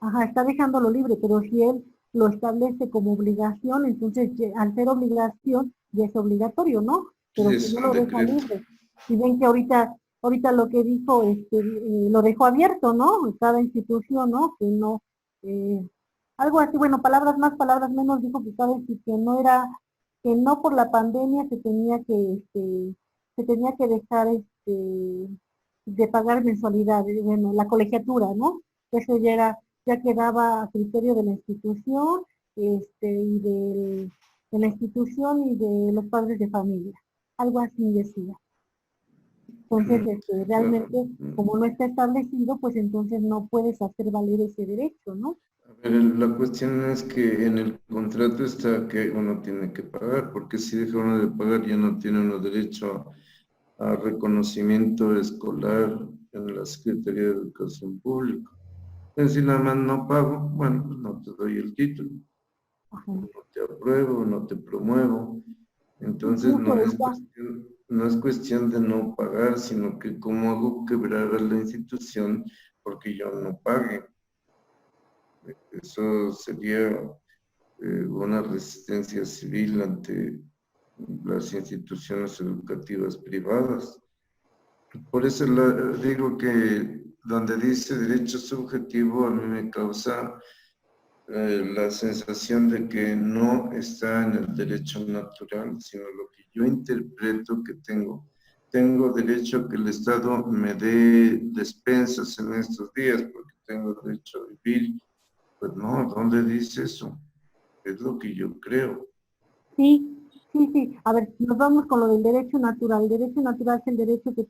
Speaker 1: ajá, está dejándolo libre, pero si él lo establece como obligación, entonces al ser obligación ya es obligatorio, ¿no?
Speaker 3: Sí,
Speaker 1: Pero si
Speaker 3: es
Speaker 1: no
Speaker 3: un
Speaker 1: lo deja
Speaker 3: decreto.
Speaker 1: libre, si ven que ahorita lo que dijo, lo dejó abierto, ¿no? Cada institución, ¿no? Que no, eh, algo así, bueno, palabras más, palabras menos, dijo que que no era, que no por la pandemia se tenía que dejar, de pagar mensualidades, bueno, la colegiatura, ¿no? Eso ya quedaba a criterio de la institución, de la institución y de los padres de familia. Algo así decía. Entonces,
Speaker 3: Mm, claro.
Speaker 1: realmente, como no está establecido, pues entonces no puedes hacer valer ese derecho, ¿no?
Speaker 3: A ver, la cuestión es que en el contrato está que uno tiene que pagar, porque si deja uno de pagar ya no tiene uno derecho a reconocimiento escolar en la Secretaría de Educación Pública. Es decir, nada más no pago, bueno, pues no te doy el título,
Speaker 1: Ajá.
Speaker 3: no te apruebo, no te promuevo. Entonces
Speaker 1: Incluso ella,
Speaker 3: no es cuestión de no pagar, sino que cómo hago quebrar a la institución porque yo no pague. Eso sería una resistencia civil ante las instituciones educativas privadas. Por eso digo que donde dice derecho subjetivo a mí me causa la sensación de que no está en el derecho natural, sino lo que yo interpreto que tengo. Tengo derecho a que el Estado me dé despensas en estos días porque tengo derecho a vivir. Pues no, ¿dónde dice eso? Es lo que yo creo.
Speaker 1: sí, sí, sí. A ver, nos vamos con lo del derecho natural. El derecho natural es el derecho que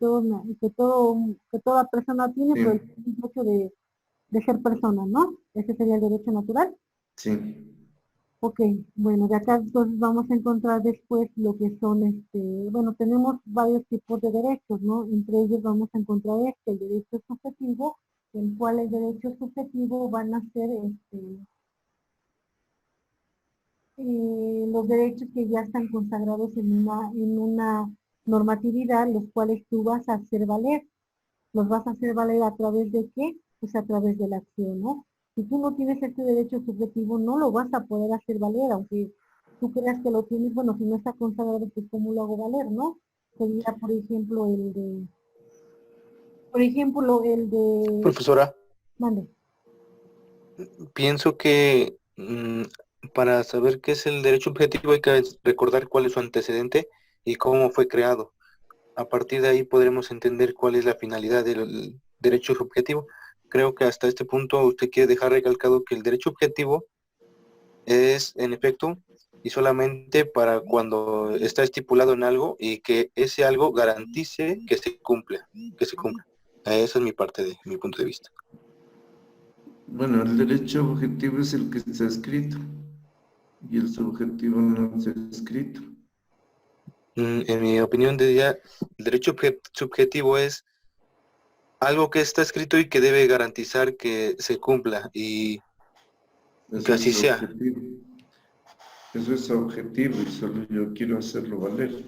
Speaker 1: toda persona tiene,
Speaker 3: Sí,
Speaker 1: pero el derecho de ser persona, ¿no? Ese sería el derecho natural.
Speaker 3: sí.
Speaker 1: Ok, bueno, de acá entonces vamos a encontrar después lo que son, bueno, tenemos varios tipos de derechos, ¿no? Entre ellos vamos a encontrar el derecho subjetivo, el cual el derecho subjetivo van a ser, los derechos que ya están consagrados en una normatividad, los cuales tú vas a hacer valer. ¿Los vas a hacer valer a través de qué? Pues a través de la acción, ¿no? Si tú no tienes este derecho subjetivo, no lo vas a poder hacer valer, aunque tú creas que lo tienes, bueno, si no está consagrado, pues cómo lo hago valer, ¿no? Sería, por ejemplo, el de,
Speaker 4: Profesora,
Speaker 1: mande,
Speaker 4: pienso que para saber qué es el derecho objetivo hay que recordar cuál es su antecedente y cómo fue creado. A partir de ahí podremos entender cuál es la finalidad del derecho subjetivo. Creo que hasta este punto usted quiere dejar recalcado que el derecho objetivo es, en efecto, y solamente para cuando está estipulado en algo y que ese algo garantice que se cumpla, que se cumpla. Esa es mi parte de mi punto de vista.
Speaker 3: Bueno, el derecho objetivo es el que está escrito y el subjetivo no está escrito.
Speaker 4: En mi opinión, diría, el derecho subjetivo es algo que está escrito y que debe garantizar que se cumpla y que
Speaker 3: Eso
Speaker 4: así
Speaker 3: es
Speaker 4: sea.
Speaker 3: objetivo. Eso es objetivo y solo yo quiero hacerlo valer.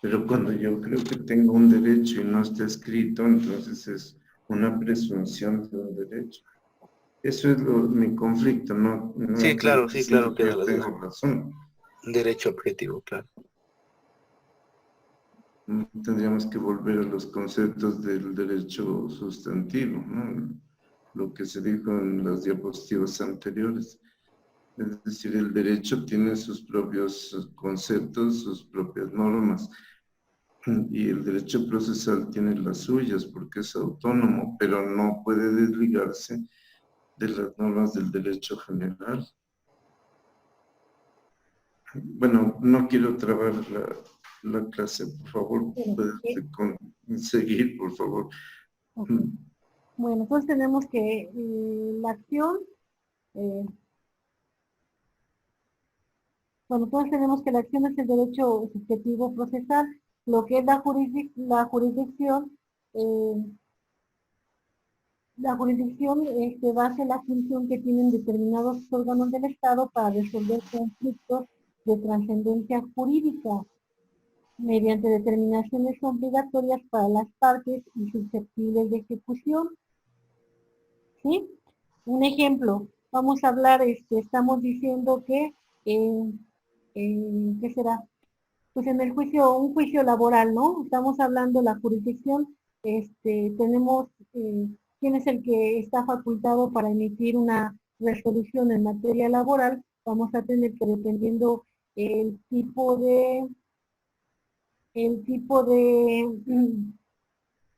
Speaker 3: Pero cuando yo creo que tengo un derecho y no está escrito, entonces es una presunción de un derecho. Eso es mi conflicto, no estoy
Speaker 4: Sí, claro,
Speaker 3: diciendo que
Speaker 4: queda
Speaker 3: yo
Speaker 4: la duda.
Speaker 3: tengo razón.
Speaker 4: Derecho objetivo, claro.
Speaker 3: Tendríamos que volver a los conceptos del derecho sustantivo, ¿no? Lo que se dijo en las diapositivas anteriores. Es decir, el derecho tiene sus propios conceptos, sus propias normas. Y el derecho procesal tiene las suyas porque es autónomo, pero no puede desligarse de las normas del derecho general. Bueno, no quiero trabar la clase, por favor, puedes seguir, por favor.
Speaker 1: Ok. Bueno, entonces tenemos que la acción, bueno, entonces tenemos que la acción es el derecho subjetivo procesal, lo que es la jurisdicción, basa la función que tienen determinados órganos del Estado para resolver conflictos de trascendencia jurídica mediante determinaciones obligatorias para las partes y susceptibles de ejecución. ¿Sí? Un ejemplo, vamos a hablar, estamos diciendo que, ¿qué será? Pues en el juicio, un juicio laboral, ¿no? Estamos hablando de la jurisdicción, tenemos quién es el que está facultado para emitir una resolución en materia laboral. Vamos a tener que, dependiendo el tipo de,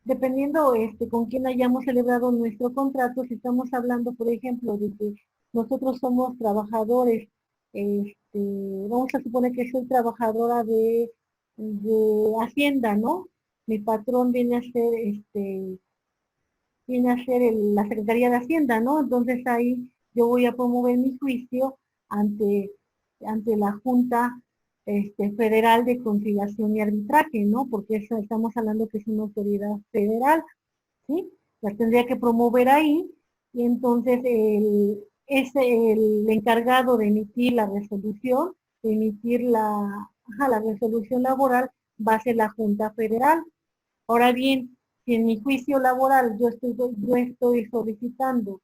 Speaker 1: dependiendo con quién hayamos celebrado nuestro contrato, si estamos hablando, por ejemplo, de que nosotros somos trabajadores, vamos a suponer que soy trabajadora de Hacienda, ¿no? Mi patrón viene a ser, la Secretaría de Hacienda, ¿no? Entonces ahí yo voy a promover mi juicio ante la Junta Federal de Conciliación y Arbitraje, ¿no? Porque eso estamos hablando que es una autoridad federal, ¿sí? La tendría que promover ahí, y entonces es el encargado de emitir la resolución, de emitir la resolución laboral, va a ser la Junta Federal. Ahora bien, si en mi juicio laboral yo estoy solicitando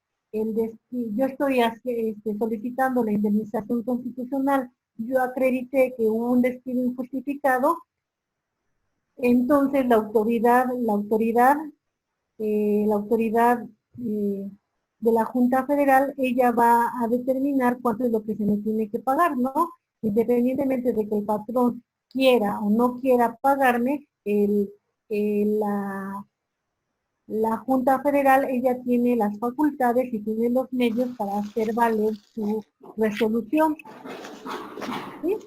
Speaker 1: solicitando la indemnización constitucional, yo acredité que hubo un despido injustificado, entonces la autoridad de la Junta Federal, ella va a determinar cuánto es lo que se me tiene que pagar, ¿no? Independientemente de que el patrón quiera o no quiera pagarme, la Junta Federal, ella tiene las facultades y tiene los medios para hacer valer su resolución. ¿Sí?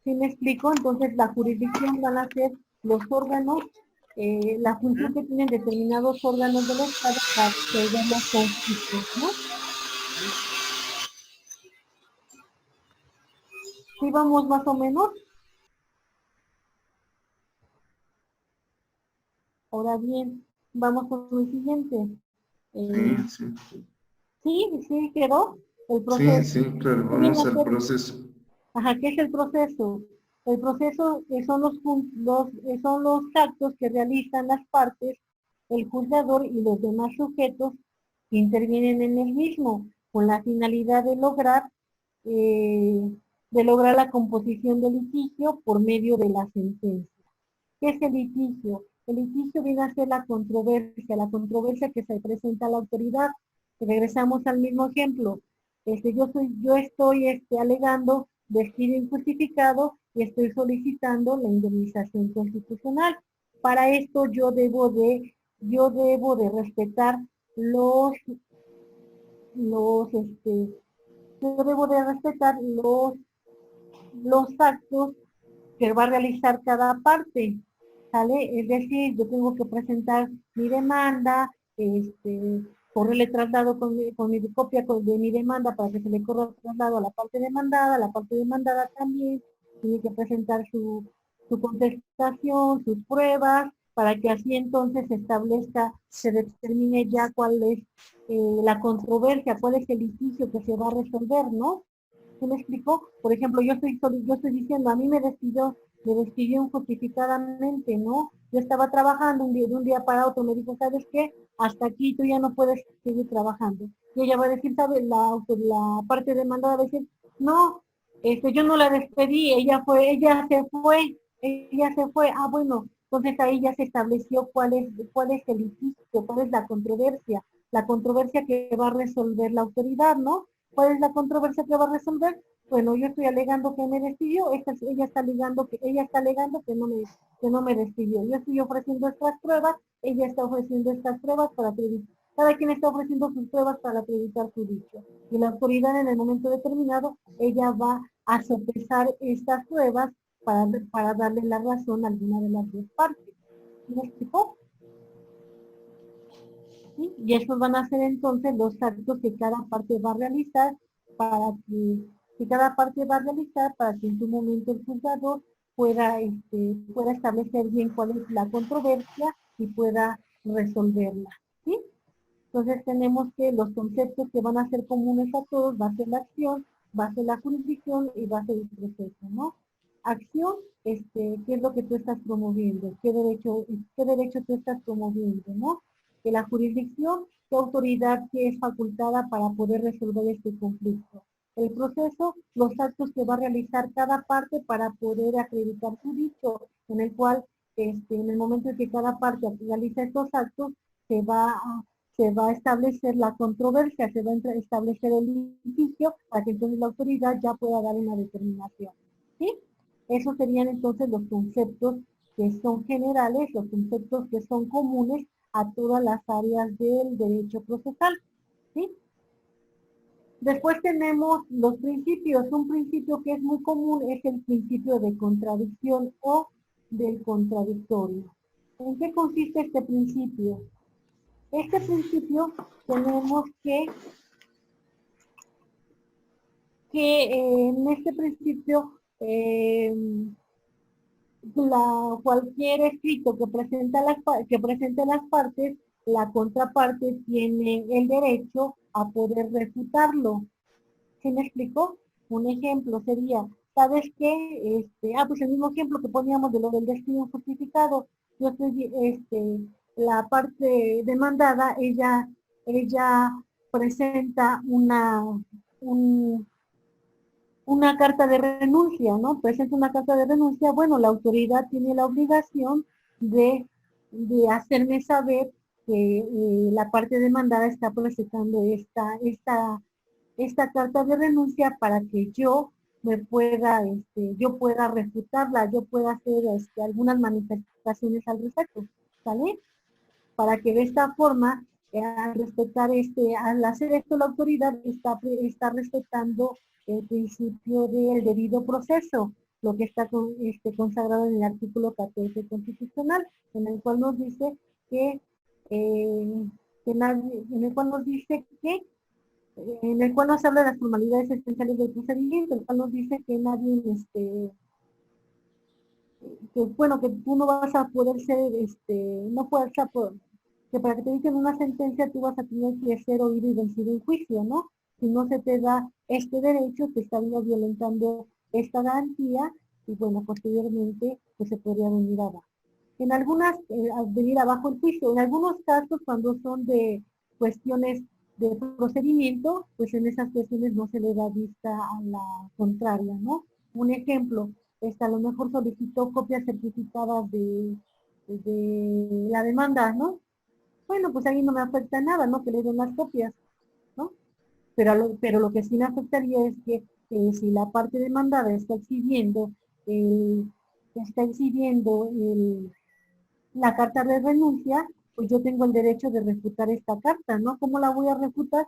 Speaker 1: ¿Sí me explico? Entonces la jurisdicción van a ser los órganos, la función que tienen determinados órganos del Estado para resolver los conflictos, ¿no? ¿Sí vamos más o menos? Ahora bien, vamos con el siguiente. Sí, quedó el proceso.
Speaker 3: Sí, claro, vamos al proceso.
Speaker 1: Ajá, ¿qué es el proceso? El proceso son los actos que realizan las partes, el juzgador y los demás sujetos que intervienen en el mismo, con la finalidad de lograr la composición del litigio por medio de la sentencia. ¿Qué es el litigio? El litigio viene a ser la controversia que se presenta a la autoridad. Regresamos al mismo ejemplo. Yo estoy alegando despido injustificado y estoy solicitando la indemnización constitucional. Para esto yo debo de respetar los actos que va a realizar cada parte, ¿sale? Es decir, yo tengo que presentar mi demanda, correrle traslado con mi copia de mi demanda para que se le corra el traslado a la parte demandada también tiene que presentar su contestación, sus pruebas, para que así entonces se determine ya cuál es la controversia, cuál es el litigio que se va a resolver, ¿no? ¿Sí me explicó? Por ejemplo, yo estoy diciendo, a mí me despidió injustificadamente, ¿no? Yo estaba trabajando de un día para otro, me dijo, ¿sabes qué? Hasta aquí tú ya no puedes seguir trabajando. Y ella va a decir, ¿sabes? La parte demandada va a decir, no, yo no la despedí, ella se fue, bueno, entonces ahí ya se estableció cuál es el litigio, cuál es la controversia que va a resolver la autoridad, ¿no? ¿Cuál es la controversia que va a resolver? Bueno, yo estoy alegando que me despidió, ella está alegando que no me despidió. Yo estoy ofreciendo estas pruebas, ella está ofreciendo estas pruebas para acreditar. Cada quien está ofreciendo sus pruebas para acreditar su dicho. Y la autoridad en el momento determinado, ella va a sopesar estas pruebas para darle la razón a alguna de las dos partes. ¿Me explicó? ¿Sí? Y esos van a ser entonces los actos que cada parte va a realizar para que en su momento el juzgador pueda establecer bien cuál es la controversia y pueda resolverla. ¿Sí? Entonces tenemos que los conceptos que van a ser comunes a todos va a ser la acción, va a ser la jurisdicción y va a ser el proceso, ¿no? Acción, ¿qué es lo que tú estás promoviendo? ¿Qué derecho tú estás promoviendo, no? Que la jurisdicción, ¿qué autoridad que es facultada para poder resolver este conflicto? El proceso, los actos que va a realizar cada parte para poder acreditar su dicho, en el cual, en el momento en que cada parte realiza estos actos, se va a establecer la controversia, se va a establecer el litigio para que entonces la autoridad ya pueda dar una determinación. ¿Sí? Esos serían entonces los conceptos que son generales, los conceptos que son comunes a todas las áreas del derecho procesal. ¿Sí? Después tenemos los principios. Un principio que es muy común es el principio de contradicción o del contradictorio. ¿En qué consiste este principio? Este principio tenemos que en este principio cualquier escrito que presente las partes, la contraparte tiene el derecho a poder refutarlo. ¿Sí me explico? Un ejemplo sería, ¿sabes qué? Pues el mismo ejemplo que poníamos de lo del despido justificado. Yo estoy, la parte demandada, ella presenta una carta de renuncia, ¿no? Presenta una carta de renuncia, bueno, la autoridad tiene la obligación de hacerme saber que la parte demandada está presentando esta carta de renuncia para que yo yo pueda refutarla, yo pueda hacer algunas manifestaciones al respecto, ¿sale? Para que de esta forma, al hacer esto la autoridad está respetando el principio del debido proceso, lo que está consagrado en el artículo 14 constitucional, en el cual nos dice en el cual nos dice en el cual nos habla de las formalidades esenciales del procedimiento, el cual nos dice que nadie, que bueno, que tú no vas a poder ser, no puedes que para que te dicten una sentencia tú vas a tener que ser oído y vencido en juicio, ¿no? Si no se te da este derecho, te estaría violentando esta garantía y bueno, posteriormente pues se podría venir abajo. En algunas, venir abajo el juicio, en algunos casos cuando son de cuestiones de procedimiento, pues en esas cuestiones no se le da vista a la contraria, ¿no? Un ejemplo, a lo mejor solicitó copias certificadas de la demanda, ¿no? Bueno, pues ahí no me afecta nada, ¿no? Que le den las copias, ¿no? Pero lo que sí me afectaría es que si la parte demandada está exhibiendo la carta de renuncia, pues yo tengo el derecho de refutar esta carta, ¿no? ¿Cómo la voy a refutar?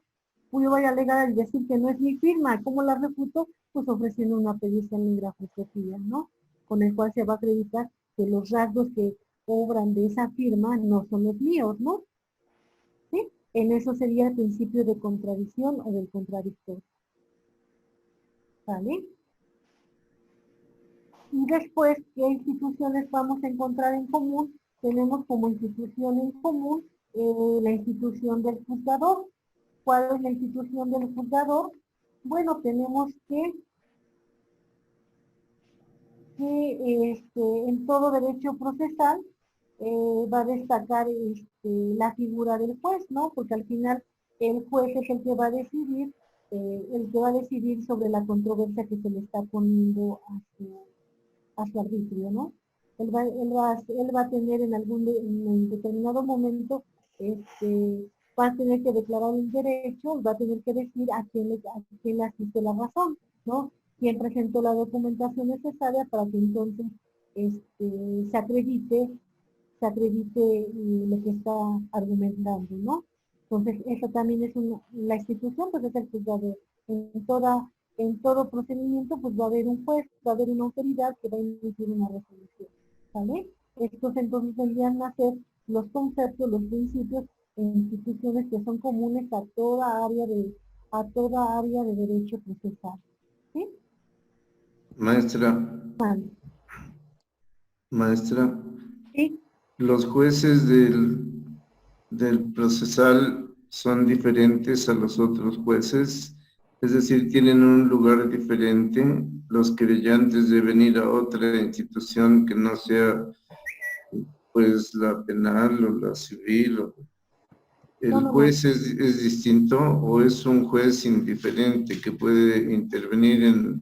Speaker 1: Pues yo voy a alegar y decir que no es mi firma. ¿Cómo la refuto? Pues ofreciendo una pericia en grafoscopía, ¿no? Con el cual se va a acreditar que los rasgos que obran de esa firma no son los míos, ¿no? ¿Sí? En eso sería el principio de contradicción o del contradictor. ¿Vale? Y después, ¿qué instituciones vamos a encontrar en común? Tenemos como institución en común la institución del juzgador. ¿Cuál es la institución del juzgador? Bueno, tenemos que en todo derecho procesal va a destacar la figura del juez, ¿no? Porque al final el juez es el que va a decidir sobre la controversia que se le está poniendo a su arbitrio, ¿no? Él va a tener en un determinado momento va a tener que declarar el derecho, va a tener que decir a quién le asiste la razón, ¿no? Quién presentó la documentación necesaria para que entonces se acredite lo que está argumentando, ¿no? Entonces, eso también es la institución, pues es el juzgador. En todo procedimiento, pues va a haber un juez, va a haber una autoridad que va a emitir una resolución, ¿vale? Estos entonces vendrían a ser los conceptos, los principios e instituciones que son comunes a toda área de derecho procesal, ¿sí?
Speaker 3: Maestra,
Speaker 1: Vale.
Speaker 3: maestra,
Speaker 1: ¿Sí?
Speaker 3: los jueces del procesal son diferentes a los otros jueces, es decir, tienen un lugar diferente. Los querellantes deben ir a otra institución que no sea pues la penal o la civil. ¿El
Speaker 1: No.
Speaker 3: juez es distinto o es un juez indiferente que puede intervenir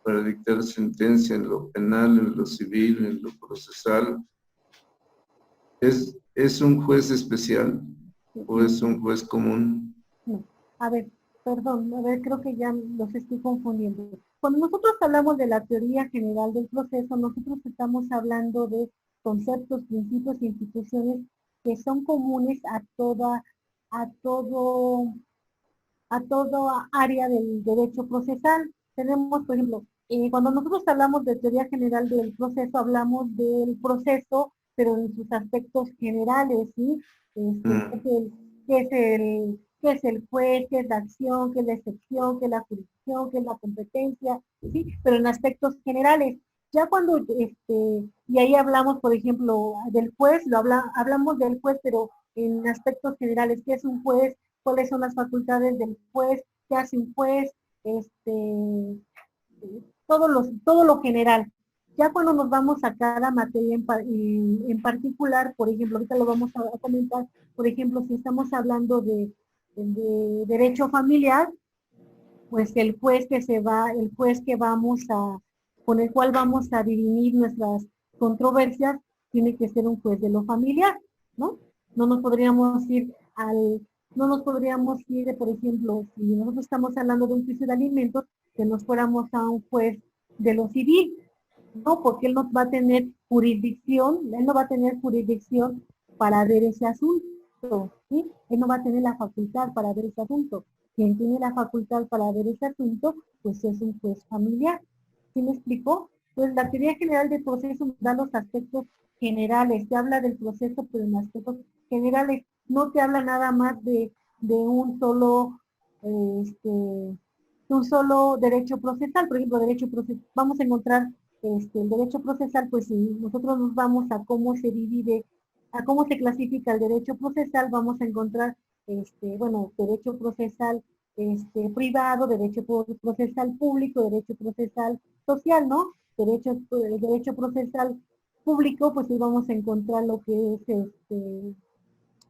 Speaker 3: para dictar sentencia en lo penal, en lo civil, en lo procesal? ¿Es un juez especial o es un juez común?
Speaker 1: No. A ver, perdón, creo que ya los estoy confundiendo. Cuando nosotros hablamos de la teoría general del proceso, nosotros estamos hablando de conceptos, principios e instituciones que son comunes a toda área del derecho procesal. Tenemos, por ejemplo, cuando nosotros hablamos de teoría general del proceso, hablamos del proceso, pero en sus aspectos generales, ¿sí? ¿Qué es el juez? ¿Qué es la acción? ¿Qué es la excepción? ¿Qué es la jurisdicción? ¿Qué es la competencia? ¿Sí? Pero en aspectos generales. Ya cuando, y ahí hablamos, por ejemplo, del juez, hablamos del juez, pero en aspectos generales, ¿qué es un juez? ¿Cuáles son las facultades del juez? ¿Qué hace un juez? Todo lo general. Ya cuando nos vamos a cada materia en particular, por ejemplo, ahorita lo vamos a comentar, por ejemplo, si estamos hablando de derecho familiar, pues el juez con el cual vamos a dirimir nuestras controversias, tiene que ser un juez de lo familiar, ¿no? No nos podríamos ir, por ejemplo, si nosotros estamos hablando de un juicio de alimentos, que nos fuéramos a un juez de lo civil, ¿no? Porque él no va a tener jurisdicción para ver ese asunto, ¿sí? Él no va a tener la facultad para ver ese asunto. Quien tiene la facultad para ver ese asunto, pues es un juez familiar. ¿Sí me explicó? Pues la teoría general del proceso da los aspectos generales, te habla del proceso, pero en aspectos generales, no te habla nada más de un solo derecho procesal. Por ejemplo, vamos a encontrar el derecho procesal, pues si nosotros nos vamos a cómo se divide, a cómo se clasifica el derecho procesal, vamos a encontrar, derecho procesal privado, derecho procesal público, derecho procesal social, ¿no? Derecho procesal público, pues ahí vamos a encontrar lo que es,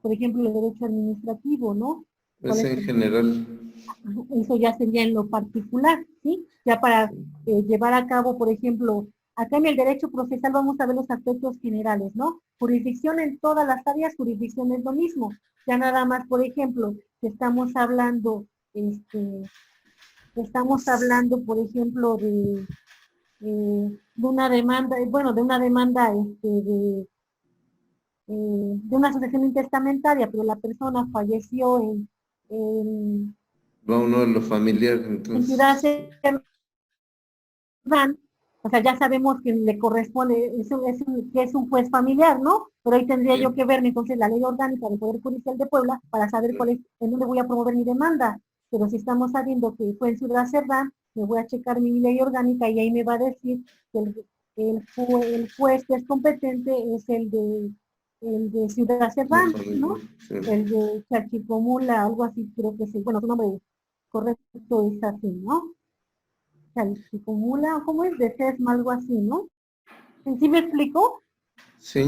Speaker 1: por ejemplo, el derecho administrativo, ¿no?
Speaker 3: Es en general.
Speaker 1: Eso ya sería en lo particular, ¿sí? Ya para llevar a cabo, por ejemplo, acá en el derecho procesal vamos a ver los aspectos generales, ¿no? Jurisdicción en todas las áreas, jurisdicción es lo mismo. Ya nada más, por ejemplo, si estamos hablando, por ejemplo, de una demanda, de una asociación intestamentaria, pero la persona falleció
Speaker 3: Va uno de lo familiar,
Speaker 1: entidad
Speaker 3: entonces.
Speaker 1: dan, o sea, ya sabemos que le corresponde, que es un juez familiar, ¿no? Pero ahí tendría yo que verme entonces la ley orgánica del Poder Judicial de Puebla para saber en dónde voy a promover mi demanda. Pero si estamos sabiendo que fue en Ciudad Cerdán, me voy a checar mi ley orgánica y ahí me va a decir que el juez que es competente es el de Ciudad Cerdán, ¿no?
Speaker 3: Sí.
Speaker 1: El de Chachicomula, algo así, creo que sí. Bueno, su nombre correcto es así, ¿no? Chachicomula, ¿cómo es? De Sesma, algo así, ¿no? ¿Sí me explico?
Speaker 3: Sí.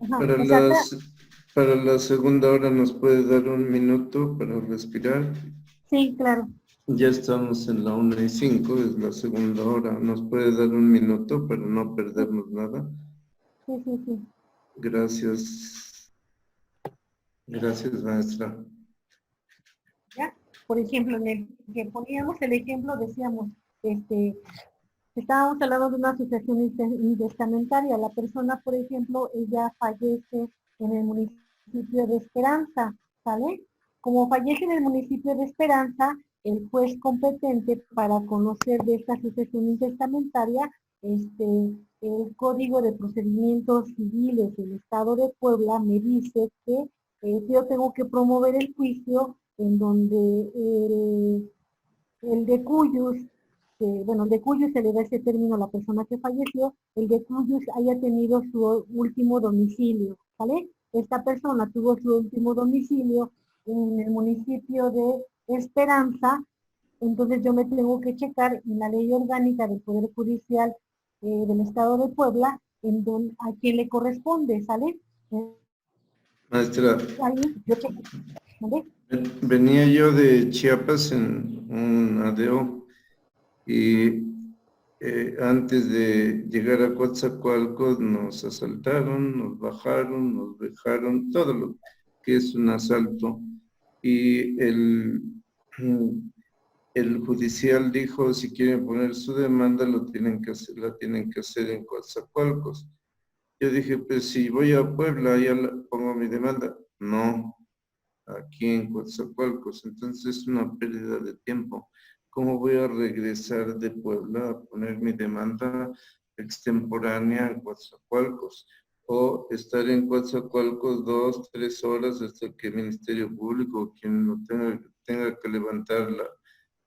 Speaker 1: Ajá, o sea,
Speaker 3: Para la segunda hora nos puede dar un minuto para respirar.
Speaker 1: sí, claro.
Speaker 3: Ya estamos en la 1:05, es la segunda hora. ¿Nos puede dar un minuto para no perdernos nada?
Speaker 1: Sí.
Speaker 3: Gracias. Gracias, maestra.
Speaker 1: ¿Ya? Por ejemplo, en el que poníamos el ejemplo, decíamos, estábamos hablando de una asociación intestamentaria. La persona, por ejemplo, ella fallece en el municipio de Esperanza, ¿sale? Como fallece en el municipio de Esperanza, el juez competente para conocer de esta asociación intestamentaria, el Código de Procedimientos Civiles del Estado de Puebla me dice que yo tengo que promover el juicio en donde el de cuyos, bueno, el de cuyos se le da ese término a la persona que falleció, el de cuyos haya tenido su último domicilio, ¿vale? Esta persona tuvo su último domicilio en el municipio de Esperanza, entonces yo me tengo que checar en la ley orgánica del Poder Judicial del Estado de Puebla, en donde, a quién le corresponde, ¿sale?
Speaker 3: Maestra,
Speaker 1: Ahí yo checo, ¿vale?
Speaker 3: venía yo de Chiapas en un ADO y antes de llegar a Coatzacoalcos nos asaltaron, nos bajaron, nos dejaron, todo lo que es un asalto. Y el judicial dijo, si quieren poner su demanda, la tienen que hacer en Coatzacoalcos. Yo dije, pues si voy a Puebla, ya pongo mi demanda. No, aquí en Coatzacoalcos, entonces es una pérdida de tiempo. ¿Cómo voy a regresar de Puebla a poner mi demanda extemporánea en Coatzacoalcos? O estar en Coatzacoalcos 2, 3 horas hasta que el Ministerio Público, quien lo tenga que levantar la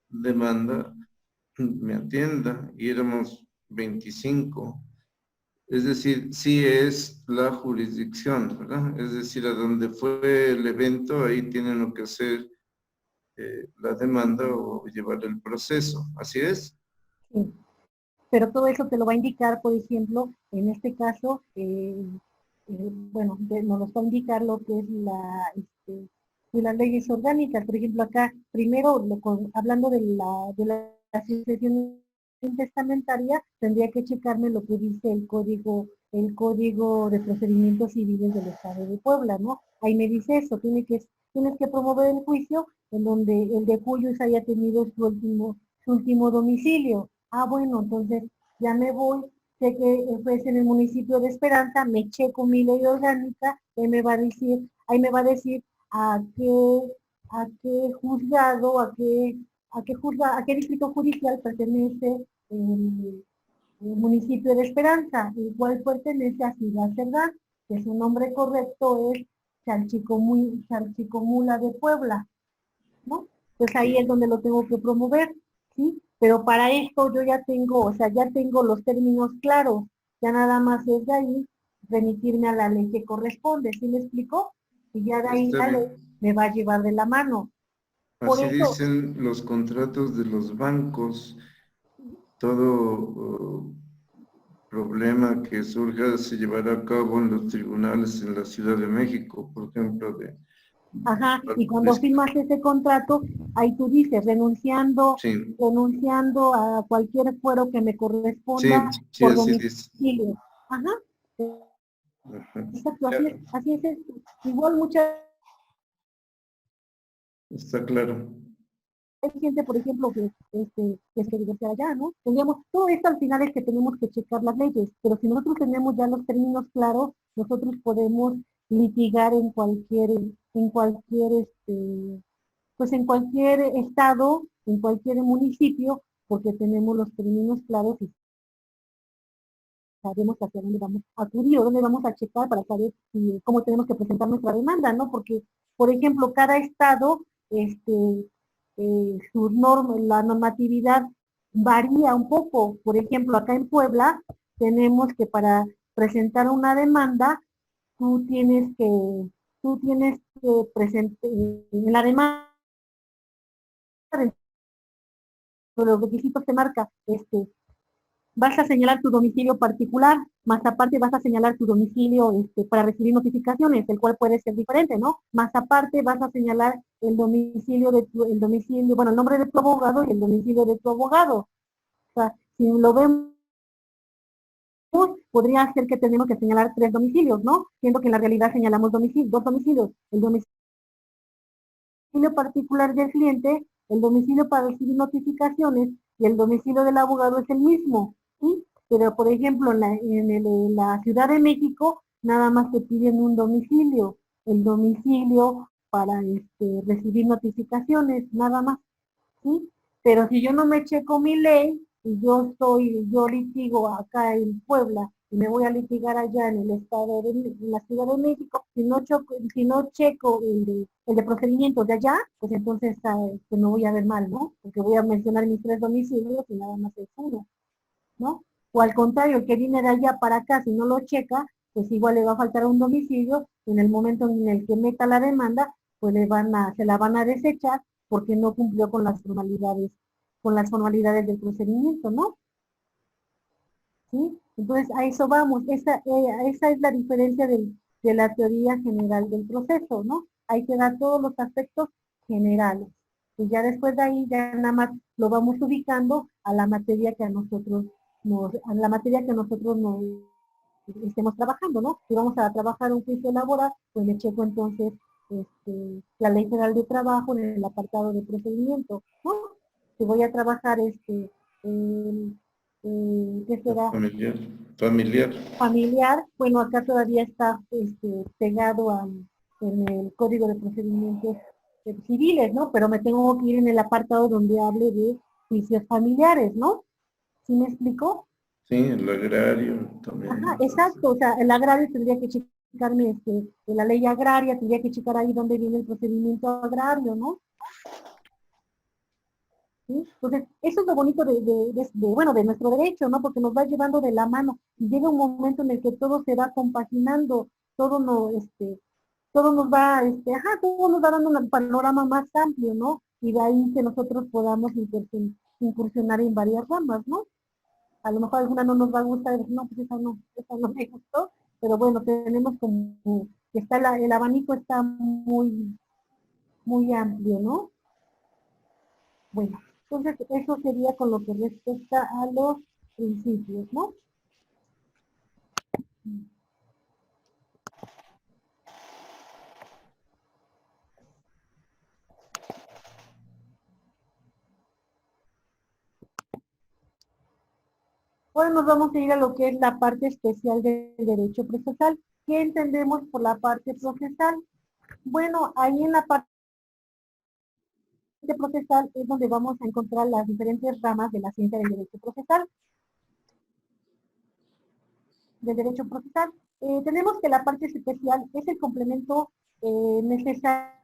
Speaker 3: demanda, me atienda. Y éramos 25. Es decir, sí es la jurisdicción, ¿verdad? Es decir, a donde fue el evento, ahí tienen lo que hacer la demanda o llevar el proceso. ¿Así es?
Speaker 1: Sí. Pero todo eso te lo va a indicar, por ejemplo, en este caso, bueno, nos lo va a indicar lo que es de las leyes orgánicas. Por ejemplo, acá, primero, hablando de la asociación testamentaria, tendría que checarme lo que dice el código de procedimientos civiles del Estado de Puebla, ¿no? Ahí me dice eso, tienes que promover el juicio en donde el de cuyos haya tenido su último domicilio. Ah, bueno, entonces ya me voy, sé que es en el municipio de Esperanza, me checo mi ley orgánica, ahí me va a decir a qué juzgado, a qué distrito judicial pertenece el municipio de Esperanza, igual pertenece a Ciudad Cerdán, que su nombre correcto es Chalchicomula de Puebla, ¿no? Pues ahí es donde lo tengo que promover, ¿sí? Pero para esto yo ya tengo, o sea, ya tengo los términos claros, ya nada más es de ahí remitirme a la ley que corresponde, ¿sí me explico? Y ya de ahí
Speaker 3: Está
Speaker 1: la ley
Speaker 3: bien.
Speaker 1: me va a llevar de la mano. Por
Speaker 3: Así
Speaker 1: eso,
Speaker 3: dicen los contratos de los bancos. Todo problema que surja se llevará a cabo en los tribunales en la Ciudad de México, por ejemplo,
Speaker 1: ajá, y cuando firmas ese contrato, ahí tú dices, renunciando
Speaker 3: sí,
Speaker 1: a cualquier fuero que me
Speaker 3: sí,
Speaker 1: corresponda
Speaker 3: sí,
Speaker 1: por
Speaker 3: así dice.
Speaker 1: domicilio. Ajá,
Speaker 3: Ajá.
Speaker 1: exacto,
Speaker 3: Ya,
Speaker 1: así es esto. Igual muchas
Speaker 3: está claro.
Speaker 1: hay gente, por ejemplo, que se divorcia allá, ¿no? Tendríamos, todo esto al final es que tenemos que checar las leyes, pero si nosotros tenemos ya los términos claros, nosotros podemos litigar pues en cualquier estado, en cualquier municipio, porque tenemos los términos claros y sabemos hacia dónde vamos a acudir o dónde vamos a checar para saber cómo tenemos que presentar nuestra demanda, ¿no? Porque, por ejemplo, cada estado, la normatividad varía un poco. Por ejemplo, acá en Puebla tenemos que para presentar una demanda, tú tienes que presentar en la demanda, los requisitos te marca, vas a señalar tu domicilio particular, más aparte vas a señalar tu domicilio para recibir notificaciones, el cual puede ser diferente, ¿no? Más aparte vas a señalar el domicilio, bueno, el nombre de tu abogado y el domicilio de tu abogado. O sea, si lo vemos podría ser que tenemos que señalar 3 domicilios, ¿no? Siendo que en la realidad señalamos 2 domicilios. El domicilio particular del cliente, el domicilio para recibir notificaciones y el domicilio del abogado es el mismo, ¿sí? Pero, por ejemplo, en la Ciudad de México, nada más te piden un domicilio, el domicilio para recibir notificaciones, nada más, ¿sí? Pero si yo no me checo mi ley, y yo litigo acá en Puebla, y me voy a litigar allá en la Ciudad de México, si no checo el de procedimientos de allá, pues entonces me voy a ver mal, ¿no? Porque voy a mencionar mis 3 domicilios y nada más es uno, ¿no? O al contrario, el que viene de allá para acá, si no lo checa, pues igual le va a faltar un domicilio, y en el momento en el que meta la demanda, pues se la van a desechar porque no cumplió con las formalidades del procedimiento, ¿no? ¿Sí? Entonces a eso vamos, esa es la diferencia de la teoría general del proceso, ¿no? Ahí te da todos los aspectos generales. Y ya después de ahí ya nada más lo vamos ubicando a la materia que nos estemos trabajando, ¿no? Si vamos a trabajar un juicio laboral, pues le checo entonces la Ley Federal de Trabajo en el apartado de procedimiento, ¿no? Si voy a trabajar ¿qué será?
Speaker 3: Familiar.
Speaker 1: Familiar, bueno, acá todavía está pegado en el Código de Procedimientos Civiles, ¿no? Pero me tengo que ir en el apartado donde hable de juicios familiares, ¿no? ¿Sí me explico?
Speaker 3: Sí, el agrario también.
Speaker 1: Ajá, exacto, o sea, el agrario tendría que checarme de la ley agraria, tendría que checar ahí donde viene el procedimiento agrario, ¿no? ¿Sí? Entonces, eso es lo bonito de nuestro derecho, ¿no? Porque nos va llevando de la mano y llega un momento en el que todo se va compaginando, todo nos va, todo nos va dando un panorama más amplio, ¿no? Y de ahí que nosotros podamos incursionar en varias ramas, ¿no? A lo mejor alguna no nos va a gustar, y decir, no, pues esa no me gustó, pero bueno, tenemos como que el abanico está muy, muy amplio, ¿no? Bueno, entonces eso sería con lo que respecta a los principios, ¿no? Ahora nos vamos a ir a lo que es la parte especial del derecho procesal. ¿Qué entendemos por la parte procesal? Bueno, ahí en la parte procesal es donde vamos a encontrar las diferentes ramas de la ciencia del derecho procesal. Tenemos que la parte especial es el complemento necesario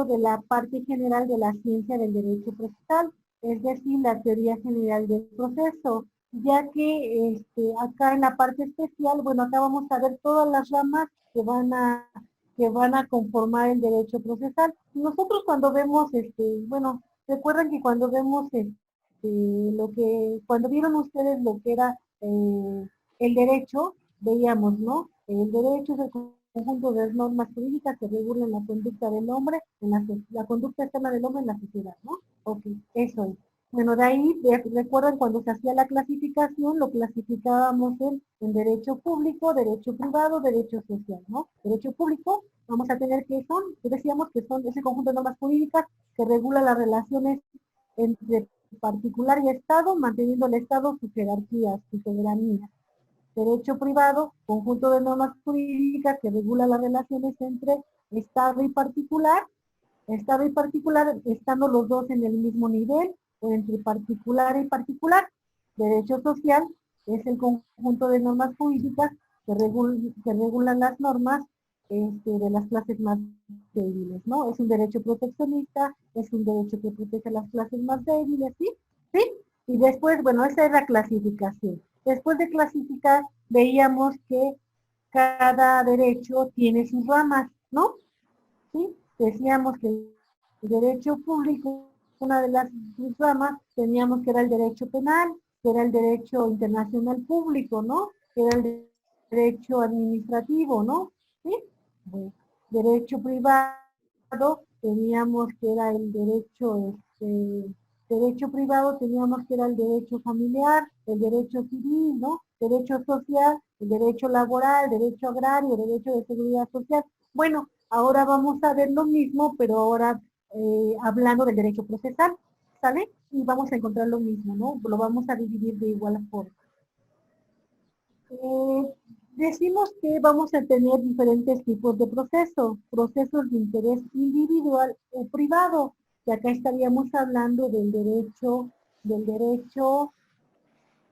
Speaker 1: de la parte general de la ciencia del derecho procesal, es decir, la teoría general del proceso, ya que acá en la parte especial, bueno, acá vamos a ver todas las ramas que van a conformar el derecho procesal. Nosotros cuando vemos, bueno, recuerdan que cuando vemos cuando vieron ustedes lo que era el derecho, veíamos, ¿no? El derecho es el conjunto de normas jurídicas que regulan la conducta del hombre, la conducta externa del hombre en la sociedad, ¿no? Ok, eso es. Bueno, de ahí, recuerdan cuando se hacía la clasificación, lo clasificábamos en derecho público, derecho privado, derecho social, ¿no? Derecho público, vamos a tener decíamos que son ese conjunto de normas jurídicas que regula las relaciones entre particular y Estado, manteniendo el Estado su jerarquía, su soberanía. Derecho privado, conjunto de normas jurídicas que regula las relaciones entre Estado y particular estando los dos en el mismo nivel, o entre particular y particular. Derecho social es el conjunto de normas jurídicas que regulan las normas de las clases más débiles, ¿no? Es un derecho proteccionista, es un derecho que protege a las clases más débiles, ¿sí? ¿Sí? Y después, bueno, esa es la clasificación. Después de clasificar, veíamos que cada derecho tiene sus ramas, ¿no? ¿Sí? Decíamos que el derecho público, una de las ramas, teníamos que era el derecho penal, que era el derecho internacional público, ¿no? Que era el derecho administrativo, ¿no? ¿Sí? Bueno, derecho privado, teníamos que era el derecho Derecho privado teníamos que era el derecho familiar, el derecho civil, ¿no? Derecho social, el derecho laboral, derecho agrario, derecho de seguridad social. Bueno, ahora vamos a ver lo mismo, pero ahora hablando del derecho procesal, ¿sale? Y vamos a encontrar lo mismo, ¿no? Lo vamos a dividir de igual forma. Decimos que vamos a tener diferentes tipos de procesos, procesos de interés individual o privado, y acá estaríamos hablando del derecho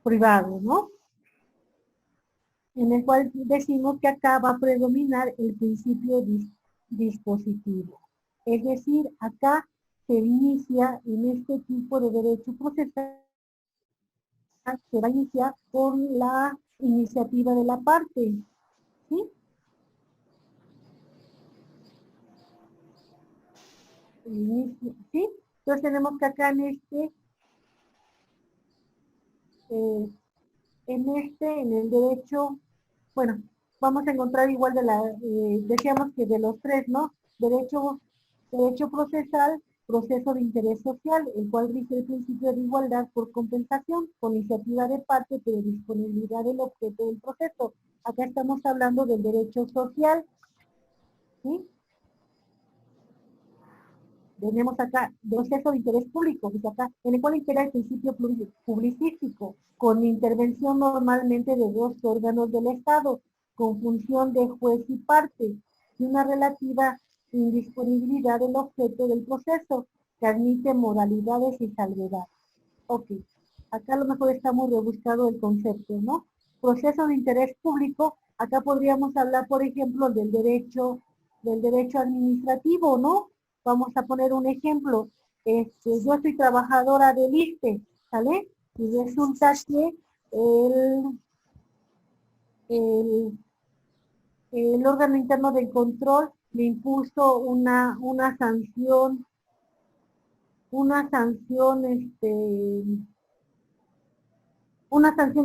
Speaker 1: privado, ¿no? En el cual decimos que acá va a predominar el principio dispositivo. Es decir, acá se inicia en este tipo de derecho procesal, se va a iniciar con la iniciativa de la parte, ¿sí? ¿Sí? Entonces tenemos que acá en el derecho, bueno, vamos a encontrar igual decíamos que de los tres, ¿no? Derecho procesal, proceso de interés social, el cual rige el principio de igualdad por compensación, con iniciativa de parte, pero disponibilidad del objeto del proceso. Acá estamos hablando del derecho social, ¿sí? Tenemos acá proceso de interés público, dice acá, en el cual impera el principio publicístico, con intervención normalmente de dos órganos del Estado, con función de juez y parte, y una relativa indisponibilidad del objeto del proceso, que admite modalidades y salvedades. Ok, acá a lo mejor está muy rebuscado el concepto, ¿no? Proceso de interés público, acá podríamos hablar, por ejemplo, del derecho administrativo, ¿no? Vamos a poner un ejemplo. Yo soy trabajadora del ISSSTE, ¿sale? Y resulta que el, el órgano interno de control me impuso una sanción, una sanción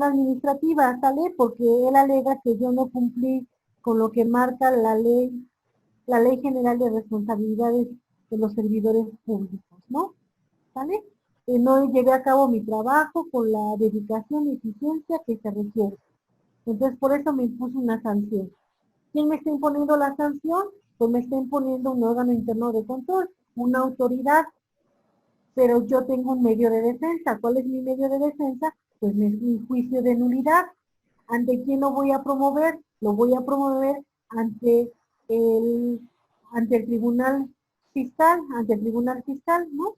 Speaker 1: administrativa, ¿sale? Porque él alega que yo no cumplí con lo que marca la Ley General de Responsabilidades de los Servidores Públicos, ¿no? ¿Sale? No llevé a cabo mi trabajo con la dedicación y eficiencia que se requiere. Entonces, por eso me impuso una sanción. ¿Quién me está imponiendo la sanción? Pues me está imponiendo un órgano interno de control, una autoridad, pero yo tengo un medio de defensa. ¿Cuál es mi medio de defensa? Pues mi juicio de nulidad. ¿Ante quién lo voy a promover? Lo voy a promover ante el, ante el tribunal fiscal, ¿no?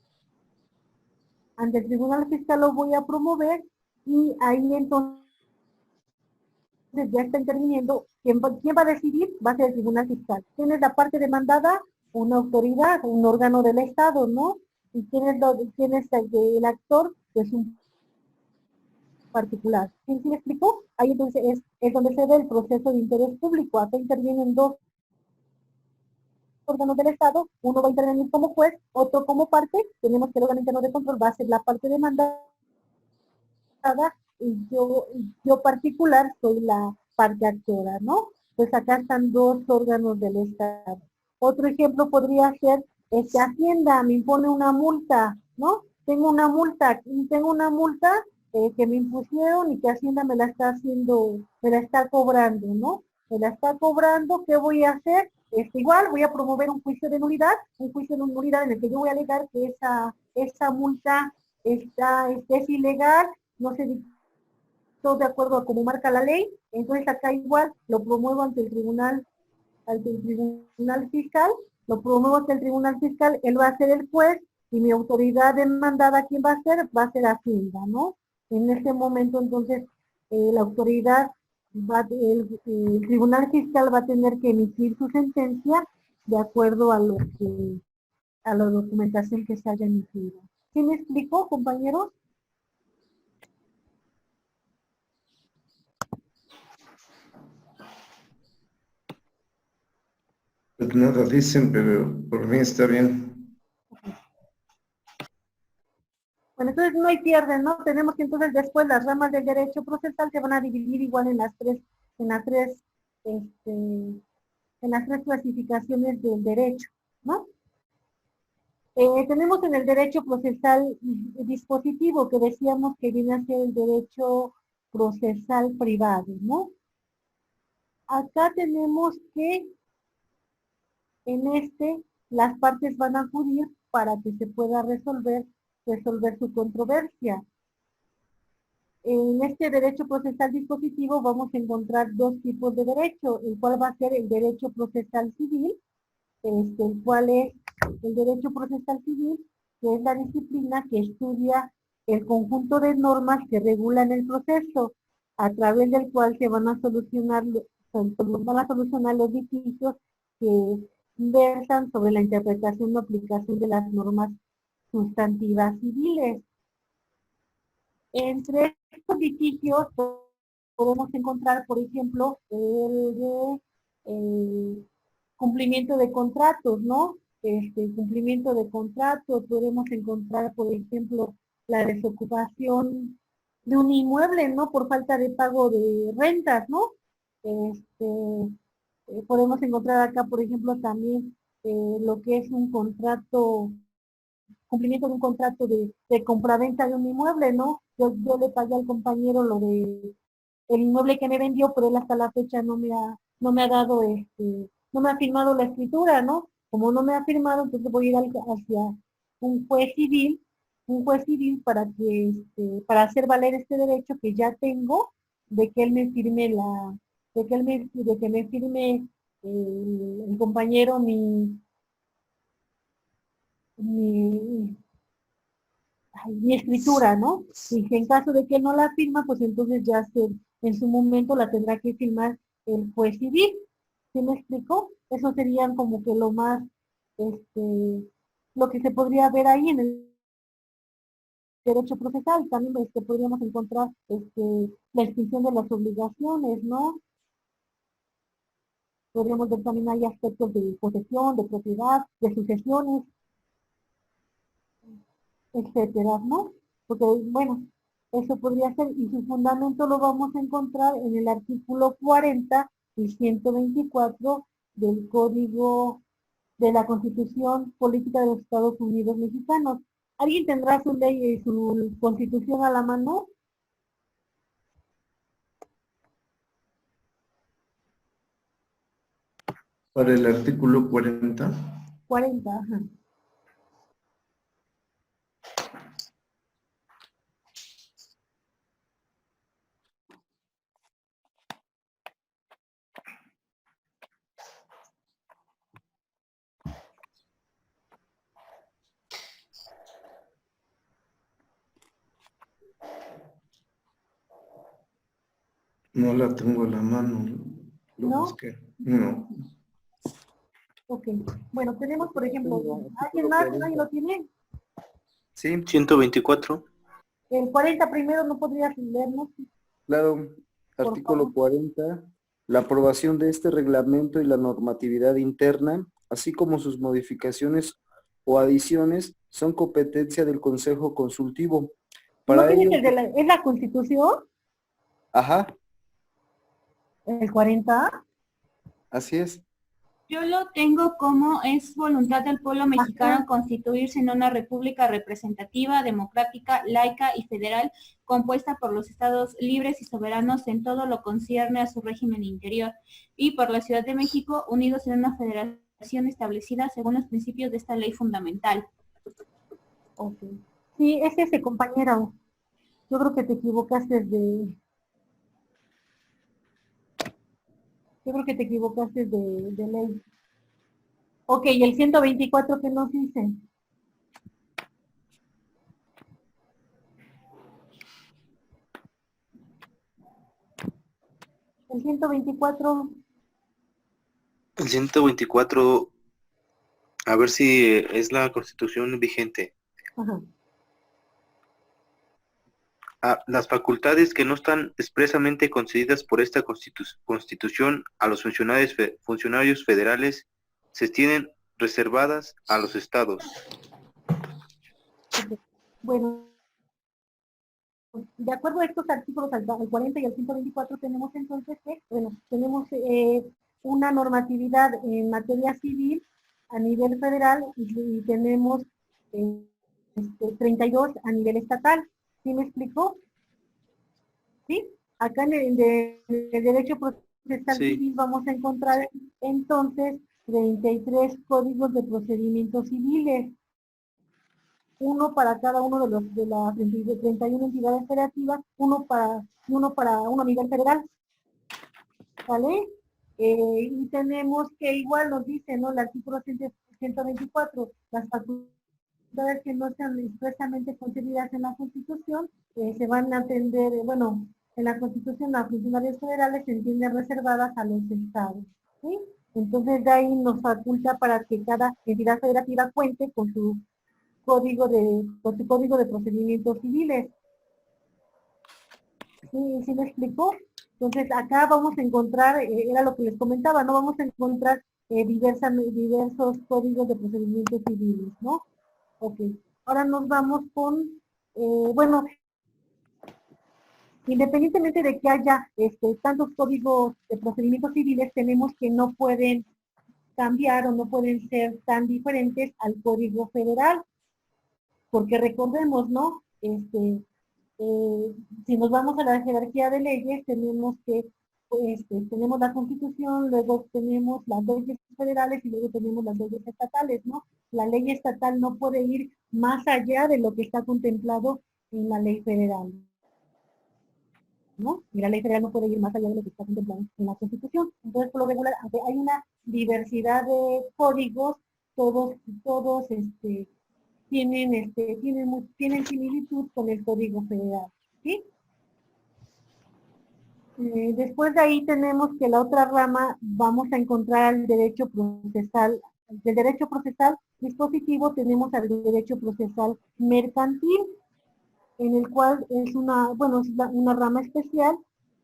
Speaker 1: Ante el tribunal fiscal lo voy a promover y ahí entonces ya está interviniendo. ¿Quién va a decidir? Va a ser el tribunal fiscal. ¿Quién es la parte demandada? Una autoridad, un órgano del Estado, ¿no? ¿Y quién es el actor? Es un particular. ¿Sí me explicó? Ahí entonces es donde se ve el proceso de interés público. Acá intervienen dos órganos del Estado, uno va a intervenir como juez, otro como parte. Tenemos que el órgano interno de control va a ser la parte demandada y yo particular soy la parte actora, ¿no? Pues acá están dos órganos del Estado. Otro ejemplo podría ser, Hacienda me impone una multa, ¿no? Tengo una multa que me impusieron y que Hacienda me la está cobrando, ¿no? Me la está cobrando, ¿qué voy a hacer? Igual voy a promover un juicio de nulidad en el que yo voy a alegar que esa multa es ilegal, no se dictó de acuerdo a cómo marca la ley, entonces acá igual lo promuevo ante el tribunal fiscal, él va a ser el juez y mi autoridad demandada, ¿quién va a ser? Va a ser Hacienda, ¿no? En este momento entonces la autoridad, el tribunal fiscal va a tener que emitir su sentencia de acuerdo a la documentación que se haya emitido. ¿Sí me explicó, compañeros?
Speaker 3: Pues nada dicen, pero por mí está bien.
Speaker 1: Bueno, entonces no hay pierde, ¿no? Tenemos que entonces después las ramas del derecho procesal se van a dividir igual en las tres clasificaciones del derecho, ¿no? Tenemos en el derecho procesal dispositivo, que decíamos que viene a ser el derecho procesal privado, ¿no? Acá tenemos que en las partes van a acudir para que se pueda resolver su controversia. En este derecho procesal dispositivo vamos a encontrar dos tipos de derecho, el cual va a ser el derecho procesal civil, el cual es el derecho procesal civil, que es la disciplina que estudia el conjunto de normas que regulan el proceso, a través del cual se van a solucionar los litigios que versan sobre la interpretación o aplicación de las normas sustantivas civiles. Entre estos litigios podemos encontrar, por ejemplo, el cumplimiento de contratos, ¿no? Cumplimiento de contratos, podemos encontrar, por ejemplo, la desocupación de un inmueble, ¿no? Por falta de pago de rentas, ¿no? Podemos encontrar acá, por ejemplo, también lo que es un contrato, cumplimiento de un contrato de compraventa de un inmueble, ¿no? Yo le pagué al compañero lo de el inmueble que me vendió, pero él hasta la fecha no me ha dado, no me ha firmado la escritura, ¿no? Como no me ha firmado, entonces voy a ir hacia un juez civil, para que, para hacer valer este derecho que ya tengo, de que él me firme de que me firme el compañero mi, mi escritura, ¿no? Y que en caso de que no la firma, pues entonces en su momento la tendrá que firmar el juez civil. ¿Sí me explico? Eso serían como que lo más, lo que se podría ver ahí en el derecho procesal. También podríamos encontrar la extinción de las obligaciones, ¿no? Podríamos ver también hay aspectos de posesión, de propiedad, de sucesiones, etcétera, ¿no? Porque, bueno, eso podría ser, y su fundamento lo vamos a encontrar en el artículo 40 y 124 del Código de la Constitución Política de los Estados Unidos Mexicanos. ¿Alguien tendrá su ley y su constitución a la mano?
Speaker 3: Para el artículo 40.
Speaker 1: 40, ajá.
Speaker 3: No la tengo a la mano. Lo
Speaker 1: ¿No?
Speaker 3: busqué. No.
Speaker 1: Ok. Bueno, tenemos, por ejemplo,
Speaker 2: Tengo
Speaker 1: ¿alguien
Speaker 2: artículo
Speaker 1: más?
Speaker 2: 40.
Speaker 1: ¿Nadie lo tiene?
Speaker 2: Sí,
Speaker 4: 124.
Speaker 1: El 40 primero no podrías leernos,
Speaker 2: claro.
Speaker 1: por
Speaker 2: Artículo
Speaker 1: favor.
Speaker 2: 40. La aprobación de este reglamento y la normatividad interna, así como sus modificaciones o adiciones, son competencia del Consejo Consultivo.
Speaker 1: ¿No
Speaker 2: Para
Speaker 1: tienes
Speaker 2: ello,
Speaker 1: es la Constitución?
Speaker 2: ajá,
Speaker 1: ¿El 40?
Speaker 2: así es.
Speaker 5: Yo lo tengo como es voluntad del pueblo mexicano
Speaker 1: Ajá.
Speaker 5: constituirse en una república representativa, democrática, laica y federal, compuesta por los estados libres y soberanos en todo lo concierne a su régimen interior, y por la Ciudad de México, unidos en una federación establecida según los principios de esta ley fundamental.
Speaker 1: Ok. Sí, es ese, compañero. Yo creo que te equivocaste de ley. Ok, ¿y el 124 qué nos dice? El 124,
Speaker 4: El 124, a ver si es la Constitución vigente.
Speaker 1: ajá.
Speaker 4: Las facultades que no están expresamente concedidas por esta Constitución a los funcionarios federales se tienen reservadas a los estados.
Speaker 1: Ok. Bueno, de acuerdo a estos artículos, al 40 y al 124, tenemos entonces que, bueno, tenemos una normatividad en materia civil a nivel federal y tenemos 32 a nivel estatal. ¿Sí me explicó? ¿Sí? Acá en el derecho procesal
Speaker 4: Sí.
Speaker 1: civil vamos a encontrar entonces 33 códigos de procedimientos civiles, uno para cada uno de las 31 entidades federativas, uno a nivel federal, ¿vale? Y tenemos que igual nos dice, ¿no? El artículo 124, las facultades que no sean expresamente concedidas en la Constitución, se van a atender, bueno, en la Constitución las funcionarios federales se entienden reservadas a los estados, ¿sí? Entonces de ahí nos faculta para que cada entidad federativa cuente con su código de procedimientos civiles. ¿Sí me explicó? Entonces acá vamos a encontrar, era lo que les comentaba, ¿no? Vamos a encontrar diversos códigos de procedimientos civiles, ¿no? Ok, ahora nos vamos con, bueno, independientemente de que haya tantos códigos de procedimientos civiles, tenemos que no pueden cambiar o no pueden ser tan diferentes al Código Federal, porque recordemos, ¿no? Si nos vamos a la jerarquía de leyes, tenemos que, tenemos la Constitución, luego tenemos las leyes federales y luego tenemos las leyes estatales, ¿no? La ley estatal no puede ir más allá de lo que está contemplado en la ley federal, ¿no? Y la ley federal no puede ir más allá de lo que está contemplado en la Constitución. Entonces, por lo regular, aunque hay una diversidad de códigos, todos tienen similitud con el Código Federal, ¿sí? Después de ahí tenemos que la otra rama vamos a encontrar el derecho procesal. Del derecho procesal dispositivo tenemos al derecho procesal mercantil, en el cual es una rama especial,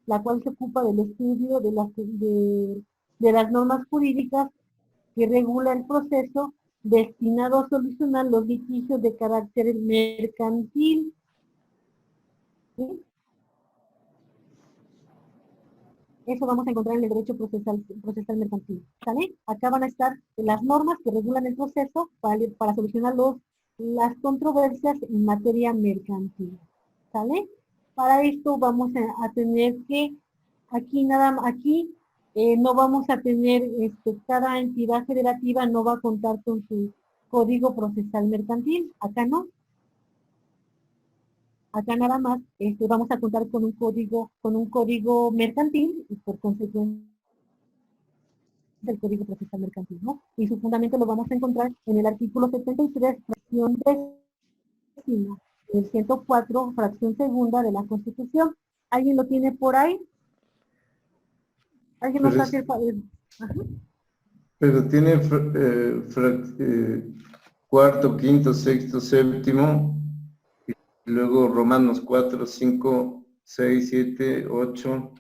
Speaker 1: la cual se ocupa del estudio de las normas jurídicas que regula el proceso destinado a solucionar los litigios de carácter mercantil. ¿Sí? Eso vamos a encontrar en el derecho procesal mercantil. ¿Sale? Acá van a estar las normas que regulan el proceso para solucionar las controversias en materia mercantil. ¿Sale? Para esto vamos a tener que, aquí no vamos a tener, cada entidad federativa no va a contar con su código procesal mercantil. Acá no. Acá nada más vamos a contar con un código mercantil y por consecuencia del código procesal mercantil, ¿no? Y su fundamento lo vamos a encontrar en el artículo 73, fracción décima, el 104, fracción segunda de la Constitución. ¿Alguien lo tiene por ahí? ¿Alguien nos hace el favor? Ajá.
Speaker 3: Pero tiene cuarto, quinto, sexto, séptimo, y luego Romanos 4, 5, 6, 7, 8.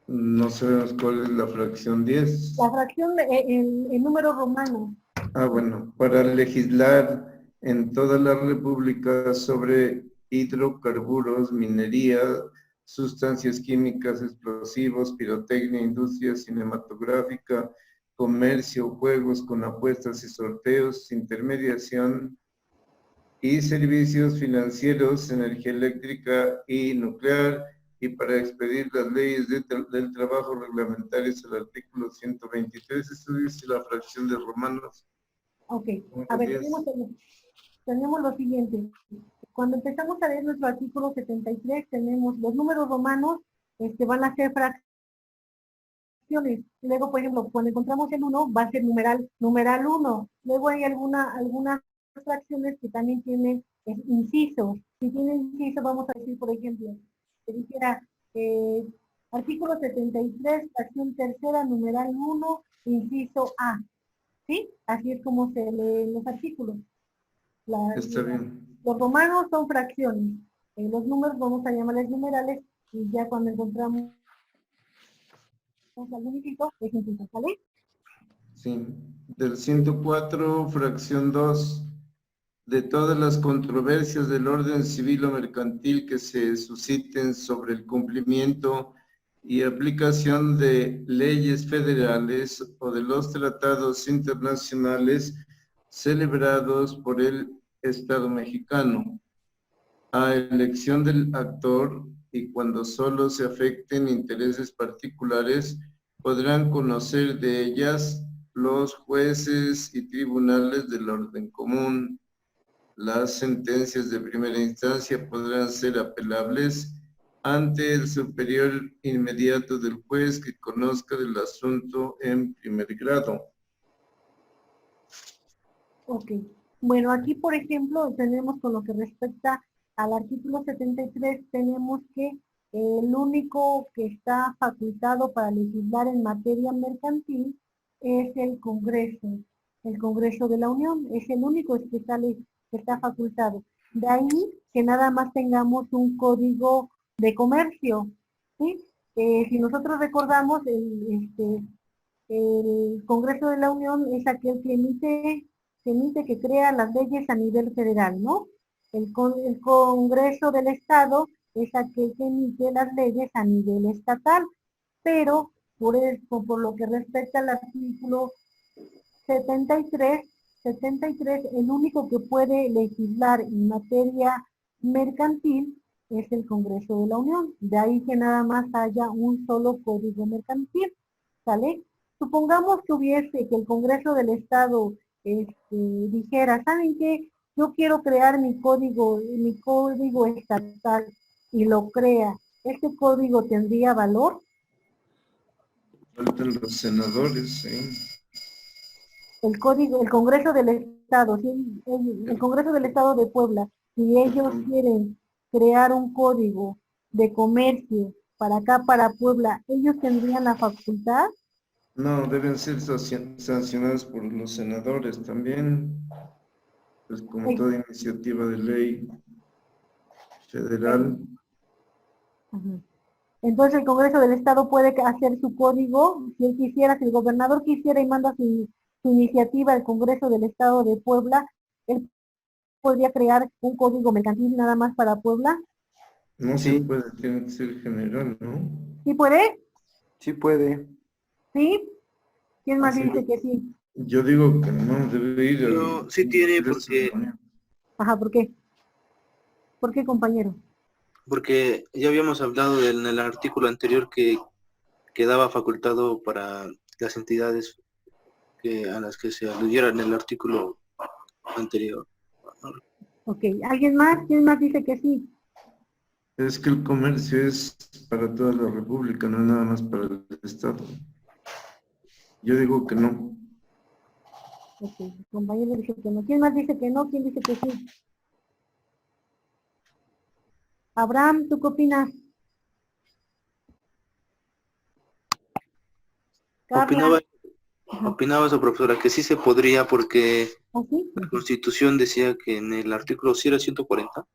Speaker 3: No sabemos cuál es la fracción 10.
Speaker 1: La fracción, el número romano.
Speaker 3: Ah, bueno, para legislar en toda la República sobre hidrocarburos, minería, sustancias químicas, explosivos, pirotecnia, industria cinematográfica, comercio, juegos con apuestas y sorteos, intermediación y servicios financieros, energía eléctrica y nuclear, y para expedir las leyes del trabajo reglamentarias al artículo 123, esto dice la fracción de Romanos.
Speaker 1: Ok, a ver, tenemos lo siguiente. Cuando empezamos a leer nuestro artículo 73, tenemos los números romanos, van a ser fracciones. Luego, por ejemplo, cuando encontramos el 1, va a ser numeral 1. Luego hay algunas fracciones que también tienen incisos. Si tienen incisos, vamos a decir, por ejemplo, que dijera artículo 73, fracción tercera, numeral 1, inciso A. ¿Sí? Así es como se leen los artículos.
Speaker 3: Está bien.
Speaker 1: Los romanos son fracciones. Los números vamos a llamarles numerales y ya cuando encontramos algún inciso, es inciso, ¿vale?
Speaker 3: Sí. Del 104, fracción 2, de todas las controversias del orden civil o mercantil que se susciten sobre el cumplimiento y aplicación de leyes federales o de los tratados internacionales, celebrados por el Estado mexicano, a elección del actor, y cuando solo se afecten intereses particulares, podrán conocer de ellas los jueces y tribunales del orden común. Las sentencias de primera instancia podrán ser apelables ante el superior inmediato del juez que conozca del asunto en primer grado.
Speaker 1: Ok. Bueno, aquí, por ejemplo, tenemos con lo que respecta al artículo 73, tenemos que el único que está facultado para legislar en materia mercantil es el Congreso de la Unión, es el único que está facultado. De ahí que nada más tengamos un código de comercio, ¿sí? Si nosotros recordamos, el Congreso de la Unión es aquel que crea las leyes a nivel federal, ¿no? El Congreso del Estado es aquel que emite las leyes a nivel estatal, pero por lo que respecta al artículo 73, el único que puede legislar en materia mercantil es el Congreso de la Unión. De ahí que nada más haya un solo código mercantil, ¿sale? Supongamos que el Congreso del Estado dijera, ¿saben qué? Yo quiero crear mi código estatal y lo crea. ¿Este código tendría valor?
Speaker 3: Faltan los senadores, ¿sí?
Speaker 1: El Congreso del Estado, ¿sí? El Congreso del Estado de Puebla, si ellos quieren crear un código de comercio para acá, para Puebla, ¿ellos tendrían la facultad?
Speaker 3: No, deben ser sancionados por los senadores también, pues como toda iniciativa de ley federal.
Speaker 1: Ajá. Entonces el Congreso del Estado puede hacer su código, si él quisiera, si el gobernador quisiera y manda su iniciativa al Congreso del Estado de Puebla, él podría crear un código mercantil nada más para Puebla.
Speaker 3: No se
Speaker 2: Sí.
Speaker 3: puede, tiene que ser general, ¿no?
Speaker 1: ¿Sí puede?
Speaker 2: Sí puede.
Speaker 1: ¿Sí? ¿Quién más
Speaker 3: Así
Speaker 1: dice que sí?
Speaker 3: Yo digo que no debe ir
Speaker 4: No, sí tiene porque
Speaker 1: Ajá, ¿por qué? ¿Por qué, compañero?
Speaker 4: Porque ya habíamos hablado en el artículo anterior que quedaba facultado para las entidades a las que se aludiera en el artículo anterior.
Speaker 1: Ok, ¿alguien más? ¿Quién más dice que sí?
Speaker 3: Es que el comercio es para toda la República, no es nada más para el Estado. Yo digo que no.
Speaker 1: Ok, el compañero dice que no. ¿Quién más dice que no? ¿Quién dice que sí? Abraham, ¿tú qué opinas? Carla.
Speaker 4: Opinaba su profesora que sí se podría porque
Speaker 1: ¿Así?
Speaker 4: la Constitución decía que en el artículo, ¿sí era 140?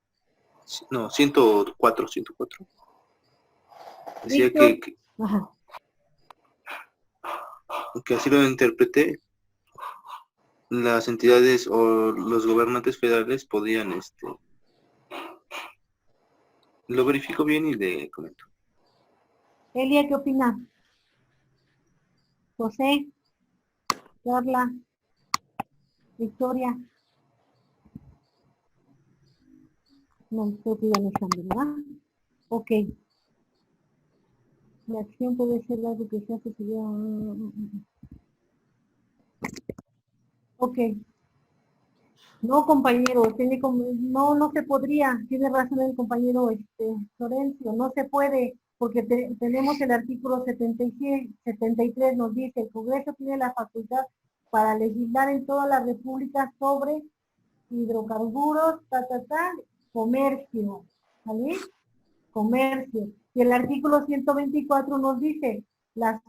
Speaker 4: No, 104. Decía
Speaker 1: Víctor. Ajá.
Speaker 4: que así lo interpreté, las entidades o los gobernantes federales podían, lo verifico bien y le comento.
Speaker 1: Elia, ¿qué opina? José. Carla. Victoria. No, creo que ya no están, ¿verdad? Ok. La acción puede ser algo que se hace si ya... Ok. No, compañero, no se podría. Tiene razón el compañero Florencio, no se puede, porque tenemos el artículo 73, nos dice, el Congreso tiene la facultad para legislar en toda la República sobre hidrocarburos, comercio, ¿vale? Comercio. Y el artículo 124 nos dice, las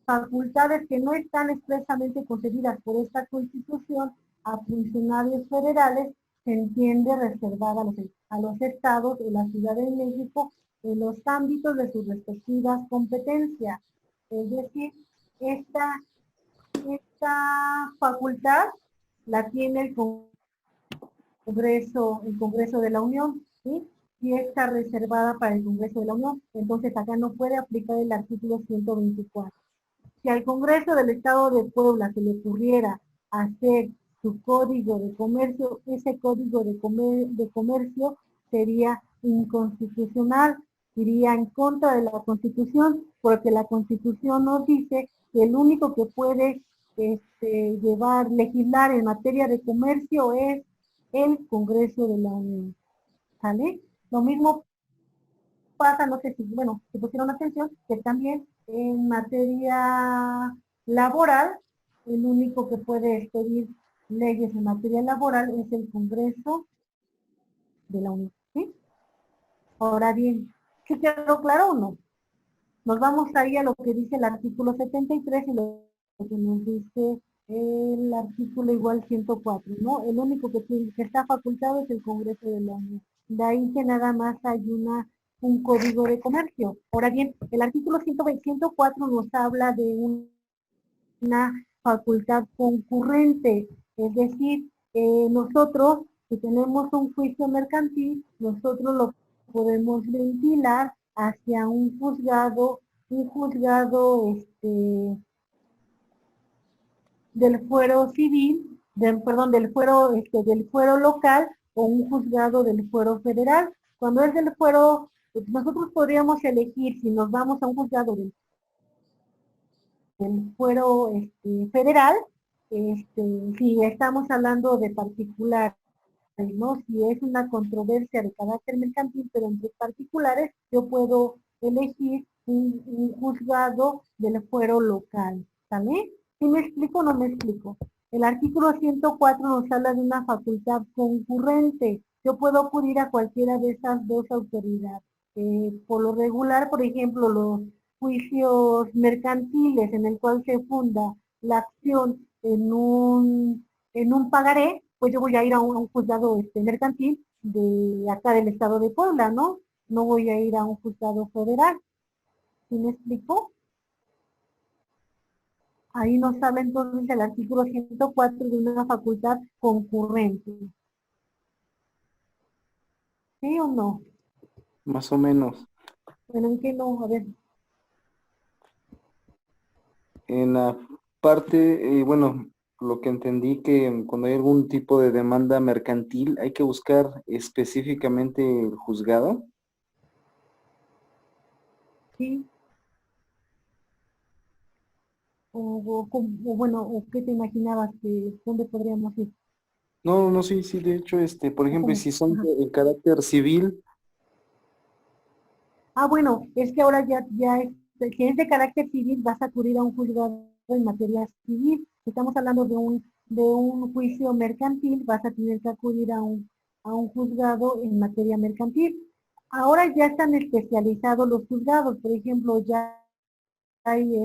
Speaker 1: facultades que no están expresamente concedidas por esta Constitución a funcionarios federales se entiende reservada a los estados de la Ciudad de México en los ámbitos de sus respectivas competencias. Es decir, esta facultad la tiene el Congreso de la Unión, ¿sí? Y está reservada para el Congreso de la Unión. Entonces acá no puede aplicar el artículo 124. Si al Congreso del Estado de Puebla se le ocurriera hacer su código de comercio, ese código de comercio sería inconstitucional, iría en contra de la Constitución, porque la Constitución nos dice que el único que puede legislar en materia de comercio es el Congreso de la Unión, ¿sale? Lo mismo pasa, no sé si, bueno, si pusieron atención, que también en materia laboral, el único que puede expedir leyes en materia laboral es el Congreso de la Unión, ¿sí? Ahora bien, ¿sí quedó claro o no? Nos vamos ahí a lo que dice el artículo 73 y lo que nos dice el artículo igual 104, ¿no? El único que está facultado es el Congreso de la Unión. De ahí que nada más hay un código de comercio. Ahora bien, el artículo 104 nos habla de una facultad concurrente, es decir, nosotros, si tenemos un juicio mercantil, nosotros lo podemos ventilar hacia un juzgado del fuero civil, del fuero local o un juzgado del fuero federal. Cuando es del fuero, nosotros podríamos elegir si nos vamos a un juzgado del fuero federal, si estamos hablando de particular, ¿no? Si es una controversia de carácter mercantil, pero entre particulares, yo puedo elegir un juzgado del fuero local, ¿sale? ¿Sí me explico o no me explico? El artículo 104 nos habla de una facultad concurrente. Yo puedo acudir a cualquiera de esas dos autoridades. Por lo regular, por ejemplo, los juicios mercantiles en el cual se funda la acción en un pagaré, pues yo voy a ir a un juzgado mercantil de acá del estado de Puebla, ¿no? No voy a ir a un juzgado federal. ¿Sí me explico? Ahí nos habla entonces el artículo 104 de una facultad concurrente. ¿Sí o no?
Speaker 2: Más o menos.
Speaker 1: Bueno, ¿en qué no? A ver.
Speaker 2: En la parte, bueno, lo que entendí que cuando hay algún tipo de demanda mercantil hay que buscar específicamente el juzgado.
Speaker 1: Sí. Bueno, o qué te imaginabas que dónde podríamos ir.
Speaker 2: No, no, sí, sí, de hecho, por
Speaker 1: ¿O
Speaker 2: ejemplo,
Speaker 1: cómo?
Speaker 2: si son
Speaker 1: Ajá.
Speaker 2: de carácter civil,
Speaker 1: Ah, bueno, es que ahora si es de carácter civil, vas a acudir a un juzgado en materia civil. Si estamos hablando de un juicio mercantil, vas a tener que acudir a un juzgado en materia mercantil. Ahora ya están especializados los juzgados, por ejemplo, ya hay,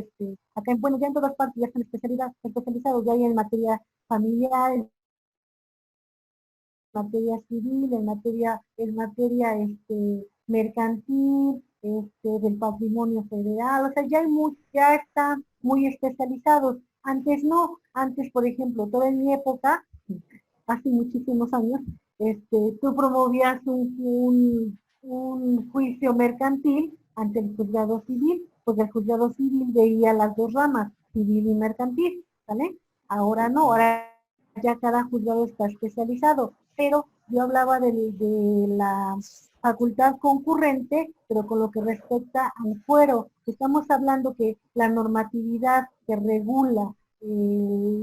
Speaker 1: acá bueno, ya en todas partes ya están especializados, ya hay en materia familiar, en materia civil, en materia mercantil, del patrimonio federal, o sea, ya están muy especializados. Antes no, antes, por ejemplo, toda en mi época, hace muchísimos años, tú promovías un juicio mercantil ante el juzgado civil, porque el juzgado civil veía las dos ramas, civil y mercantil, ¿vale? Ahora no, ahora ya cada juzgado está especializado, pero yo hablaba de la facultad concurrente, pero con lo que respecta al fuero. Estamos hablando que la normatividad que regula el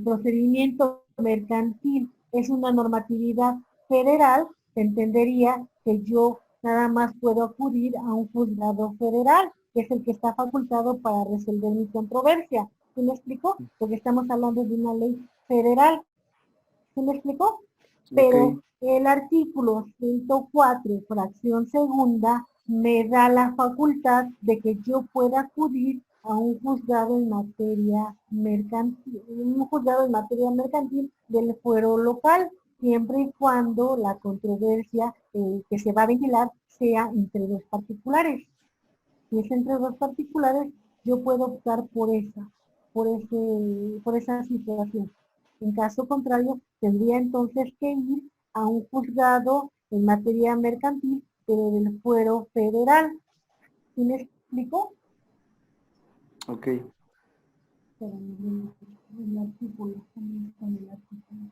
Speaker 1: procedimiento mercantil es una normatividad federal, se entendería que yo nada más puedo acudir a un juzgado federal, que es el que está facultado para resolver mi controversia. ¿Sí me explico? Porque estamos hablando de una ley federal. ¿Sí me explicó?
Speaker 2: ok,
Speaker 1: Pero el artículo 104, fracción segunda, me da la facultad de que yo pueda acudir a un juzgado en materia mercantil del fuero local, siempre y cuando la controversia que se va a ventilar sea entre dos particulares. Si es entre dos particulares, yo puedo optar por esa situación. En caso contrario, tendría entonces que ir a un juzgado en materia mercantil, pero del fuero federal. ¿Sí me explico?
Speaker 2: ok.
Speaker 1: Espérame, el artículo, ¿dónde está el artículo?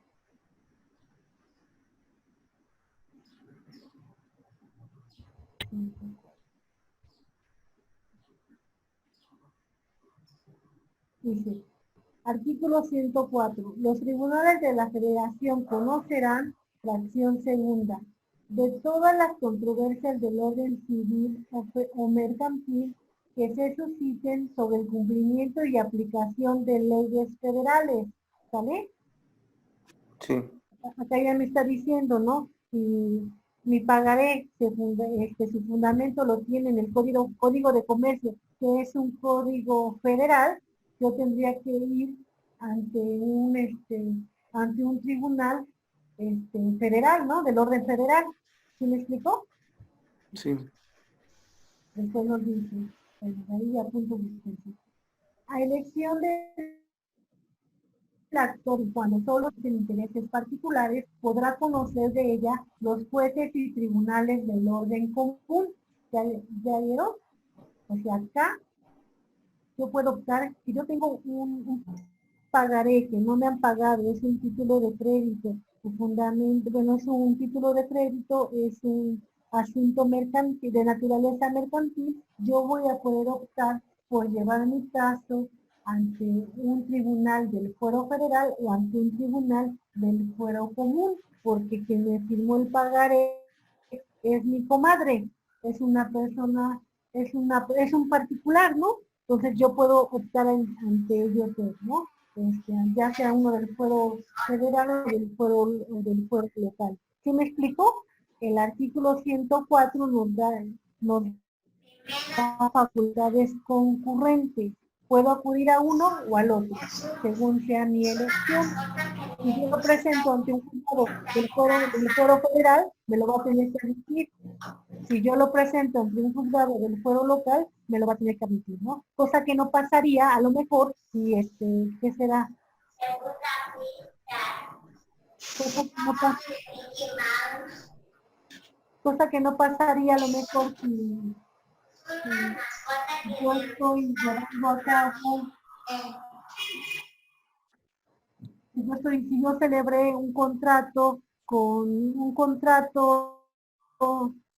Speaker 1: Dice, artículo 104. Los tribunales de la Federación conocerán, fracción segunda, de todas las controversias del orden civil o mercantil que se susciten sobre el cumplimiento y aplicación de leyes federales. ¿Sale?
Speaker 2: Sí,
Speaker 1: Acá ya me está diciendo, ¿no? Si mi pagaré, su fundamento lo tiene en el Código de Comercio, que es un código federal, yo tendría que ir ante un tribunal federal, ¿no? Del orden federal. ¿Sí me explicó?
Speaker 2: sí.
Speaker 1: Después nos dice, ahí apunto a elección de el actor, y cuando solo tiene intereses particulares, podrá conocer de ella los jueces y tribunales del orden común. ¿Ya vieron? O sea, acá yo puedo optar, si yo tengo un pagaré que no me han pagado, es un título de crédito, su fundamento, bueno, es un título de crédito, es un asunto mercantil, de naturaleza mercantil, yo voy a poder optar por llevar mi caso ante un tribunal del fuero federal o ante un tribunal del fuero común, porque quien me firmó el pagaré es mi comadre, es una persona, es un particular, ¿no? Entonces yo puedo optar ante ellos dos, ¿no? Ya sea uno del fuero federal o del fuero local. ¿Sí me explico? El artículo 104 nos da facultades concurrentes. Puedo acudir a uno o al otro, según sea mi elección. Si yo lo presento ante un juzgado del fuero federal, me lo va a tener que admitir. Si yo lo presento ante un juzgado del fuero local, me lo va a tener que admitir, ¿no? Cosa que no pasaría, a lo mejor, si ¿qué será? Cosa que no pasaría a lo mejor si yo estoy llevando a cabo, si yo celebré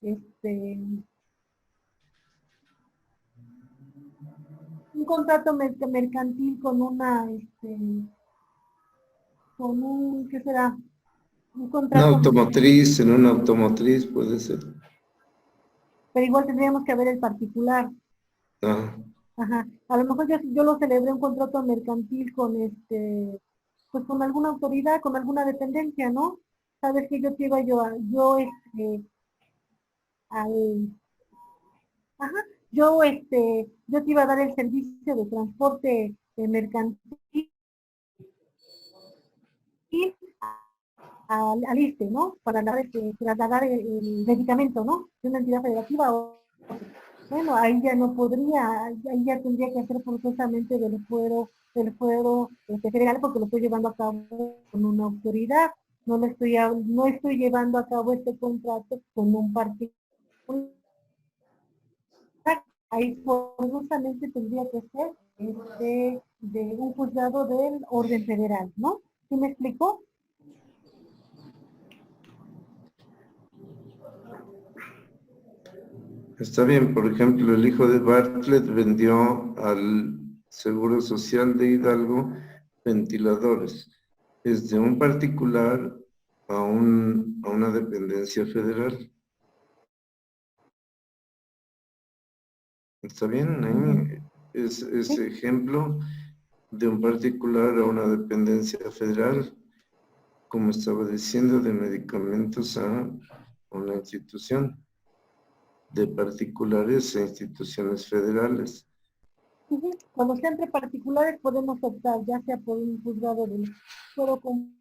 Speaker 1: este, un contrato mercantil con ¿qué será? Un
Speaker 3: Una
Speaker 1: contrato,
Speaker 3: automotriz, en una automotriz puede ser.
Speaker 1: pero igual tendríamos que ver el particular.
Speaker 3: Ah,
Speaker 1: Ajá. A lo mejor yo lo celebré un contrato mercantil con pues con alguna autoridad, con alguna dependencia, ¿no? Sabes que yo te iba al, ajá, yo te iba a dar el servicio de transporte mercantil al ISSSTE, ¿no? Para trasladar el medicamento, ¿no? De una entidad federativa bueno, ahí ya no podría, ahí ya tendría que hacer forzosamente del fuero federal porque lo estoy llevando a cabo con una autoridad. No estoy llevando a cabo este contrato con un particular. Ahí forzosamente tendría que ser de un juzgado del orden federal, ¿no? ¿Sí me explicó?
Speaker 3: está bien, por ejemplo, el hijo de Bartlett vendió al Seguro Social de Hidalgo ventiladores. Es de un particular a una dependencia federal. ¿Está bien? Ahí es ese ejemplo de un particular a una dependencia federal, como estaba diciendo, de medicamentos a una institución, de particulares a instituciones federales.
Speaker 1: Ujú. Cuando sea entre particulares podemos optar, ya sea por un juzgado del fuero común.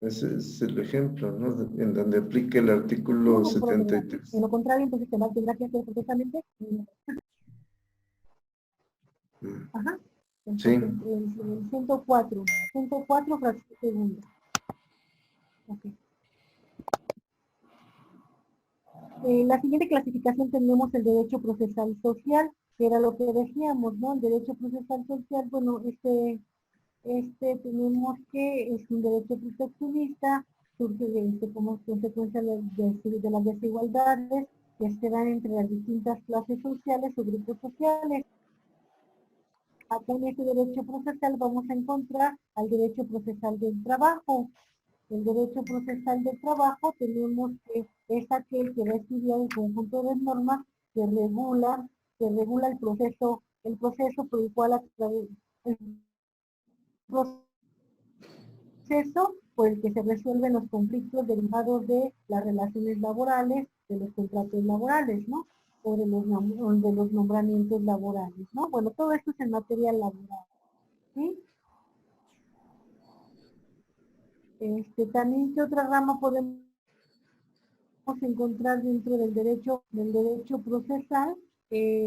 Speaker 3: Ese es el ejemplo, ¿no? En donde aplica el artículo 73.
Speaker 1: En lo contrario, entonces tendrá que hacer forzosamente. Ajá.
Speaker 3: Sí,
Speaker 1: Entonces, el 104 fracción segunda. Ok. La siguiente clasificación tenemos el derecho procesal social, que era lo que decíamos, ¿no? El derecho procesal social, bueno, tenemos que es un derecho proteccionista, surge como consecuencia de las desigualdades que se dan entre las distintas clases sociales o grupos sociales. Acá en este derecho procesal vamos a encontrar al derecho procesal del trabajo. El derecho procesal del trabajo tenemos que es aquel que va a estudiar el conjunto de normas que regula el proceso por el cual el proceso por el que se resuelven los conflictos derivados de las relaciones laborales, de los contratos laborales, ¿no? O de los nombramientos laborales, ¿no? Bueno, todo esto es en materia laboral, ¿sí? También, ¿qué otra rama podemos encontrar dentro del derecho procesal?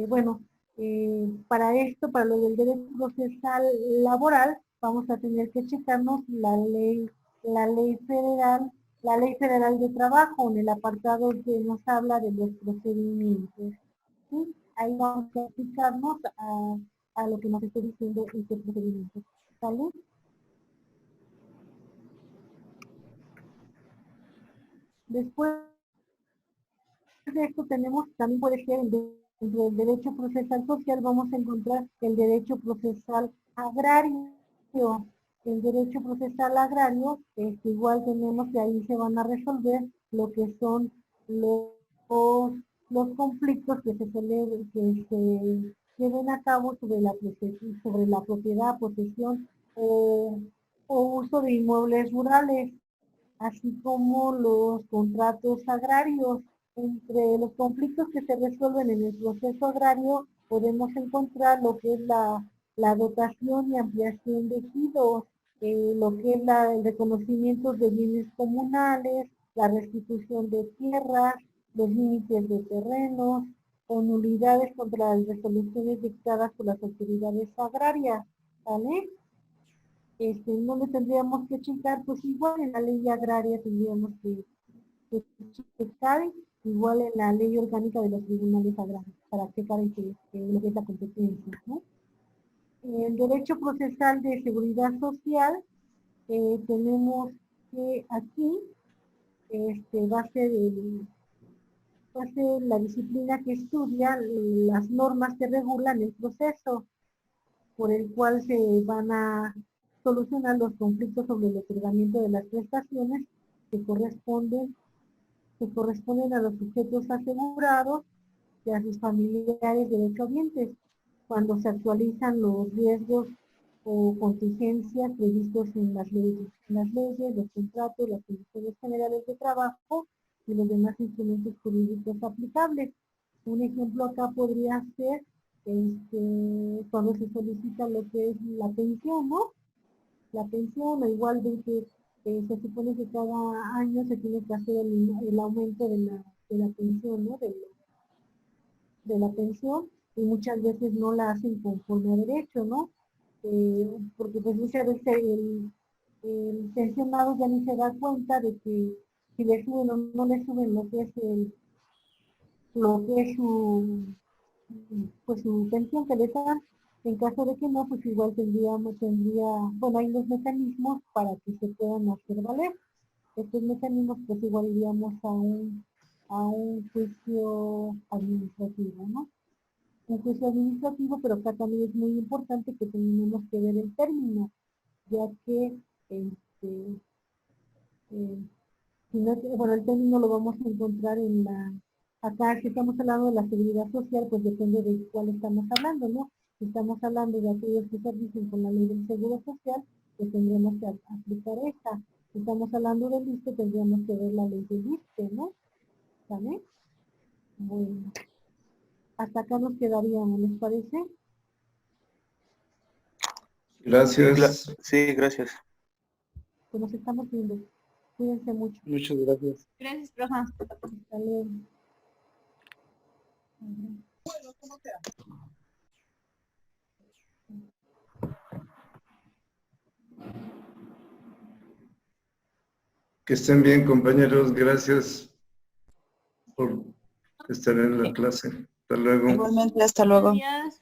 Speaker 1: Bueno, para esto, para lo del derecho procesal laboral, vamos a tener que checarnos la ley federal de trabajo, en el apartado que nos habla de los procedimientos. ¿Sí? Ahí vamos a aplicarnos a lo que nos está diciendo este procedimiento. ¿Sale? Después de esto tenemos, también puede ser dentro del derecho procesal social, vamos a encontrar el derecho procesal agrario. El derecho procesal agrario, igual tenemos que ahí se van a resolver lo que son los, los conflictos que se lleven a cabo sobre la propiedad, posesión o uso de inmuebles rurales, así como los contratos agrarios. Entre los conflictos que se resuelven en el proceso agrario podemos encontrar lo que es la dotación y ampliación de ejidos, lo que es el reconocimiento de bienes comunales, la restitución de tierras, los límites de terrenos, o nulidades contra las resoluciones dictadas por las autoridades agrarias, ¿vale? No le tendríamos que checar, pues igual en la ley agraria tendríamos que checar, igual en la ley orgánica de los tribunales agrarios, para checar lo que es la competencia, ¿no? El derecho procesal de seguridad social, tenemos que aquí va a ser la disciplina que estudia las normas que regulan el proceso por el cual se van a solucionar los conflictos sobre el otorgamiento de las prestaciones que corresponden a los sujetos asegurados y a sus familiares derechohabientes, cuando se actualizan los riesgos o contingencias previstos en las leyes, los contratos, las condiciones generales de trabajo y los demás instrumentos jurídicos aplicables. Un ejemplo acá podría ser cuando se solicita lo que es la pensión, ¿no? La pensión, o igual de que se supone que cada año se tiene que hacer el aumento de la pensión, ¿no? De la pensión, y muchas veces no la hacen conforme a derecho, ¿no? Porque pues muchas veces el pensionado ya ni se da cuenta de que si le suben o no le suben lo que es su pensión que le dan. En caso de que no, pues igual bueno, hay los mecanismos para que se puedan hacer valer. Estos mecanismos pues igual iríamos a un juicio administrativo, ¿no? Un juicio administrativo, pero acá también es muy importante que tenemos que ver el término, ya que si no, bueno, el término lo vamos a encontrar acá si estamos hablando de la seguridad social, pues depende de cuál estamos hablando, ¿no? Si estamos hablando de aquellos que se rigen con la ley del seguro social, pues tendríamos que aplicar esta. Si estamos hablando del ISSSTE, tendríamos que ver la ley del ISSSTE, ¿no? ¿Vale? Bueno, hasta acá nos quedaríamos, ¿les parece?
Speaker 3: Gracias.
Speaker 4: Sí, gracias.
Speaker 1: Pues nos estamos viendo. Cuídense mucho.
Speaker 2: Muchas gracias.
Speaker 5: Gracias, profe.
Speaker 1: Hasta luego.
Speaker 3: Que estén bien, compañeros. Gracias por Estaré en la clase. Hasta luego.
Speaker 6: Igualmente, hasta luego.
Speaker 5: Gracias.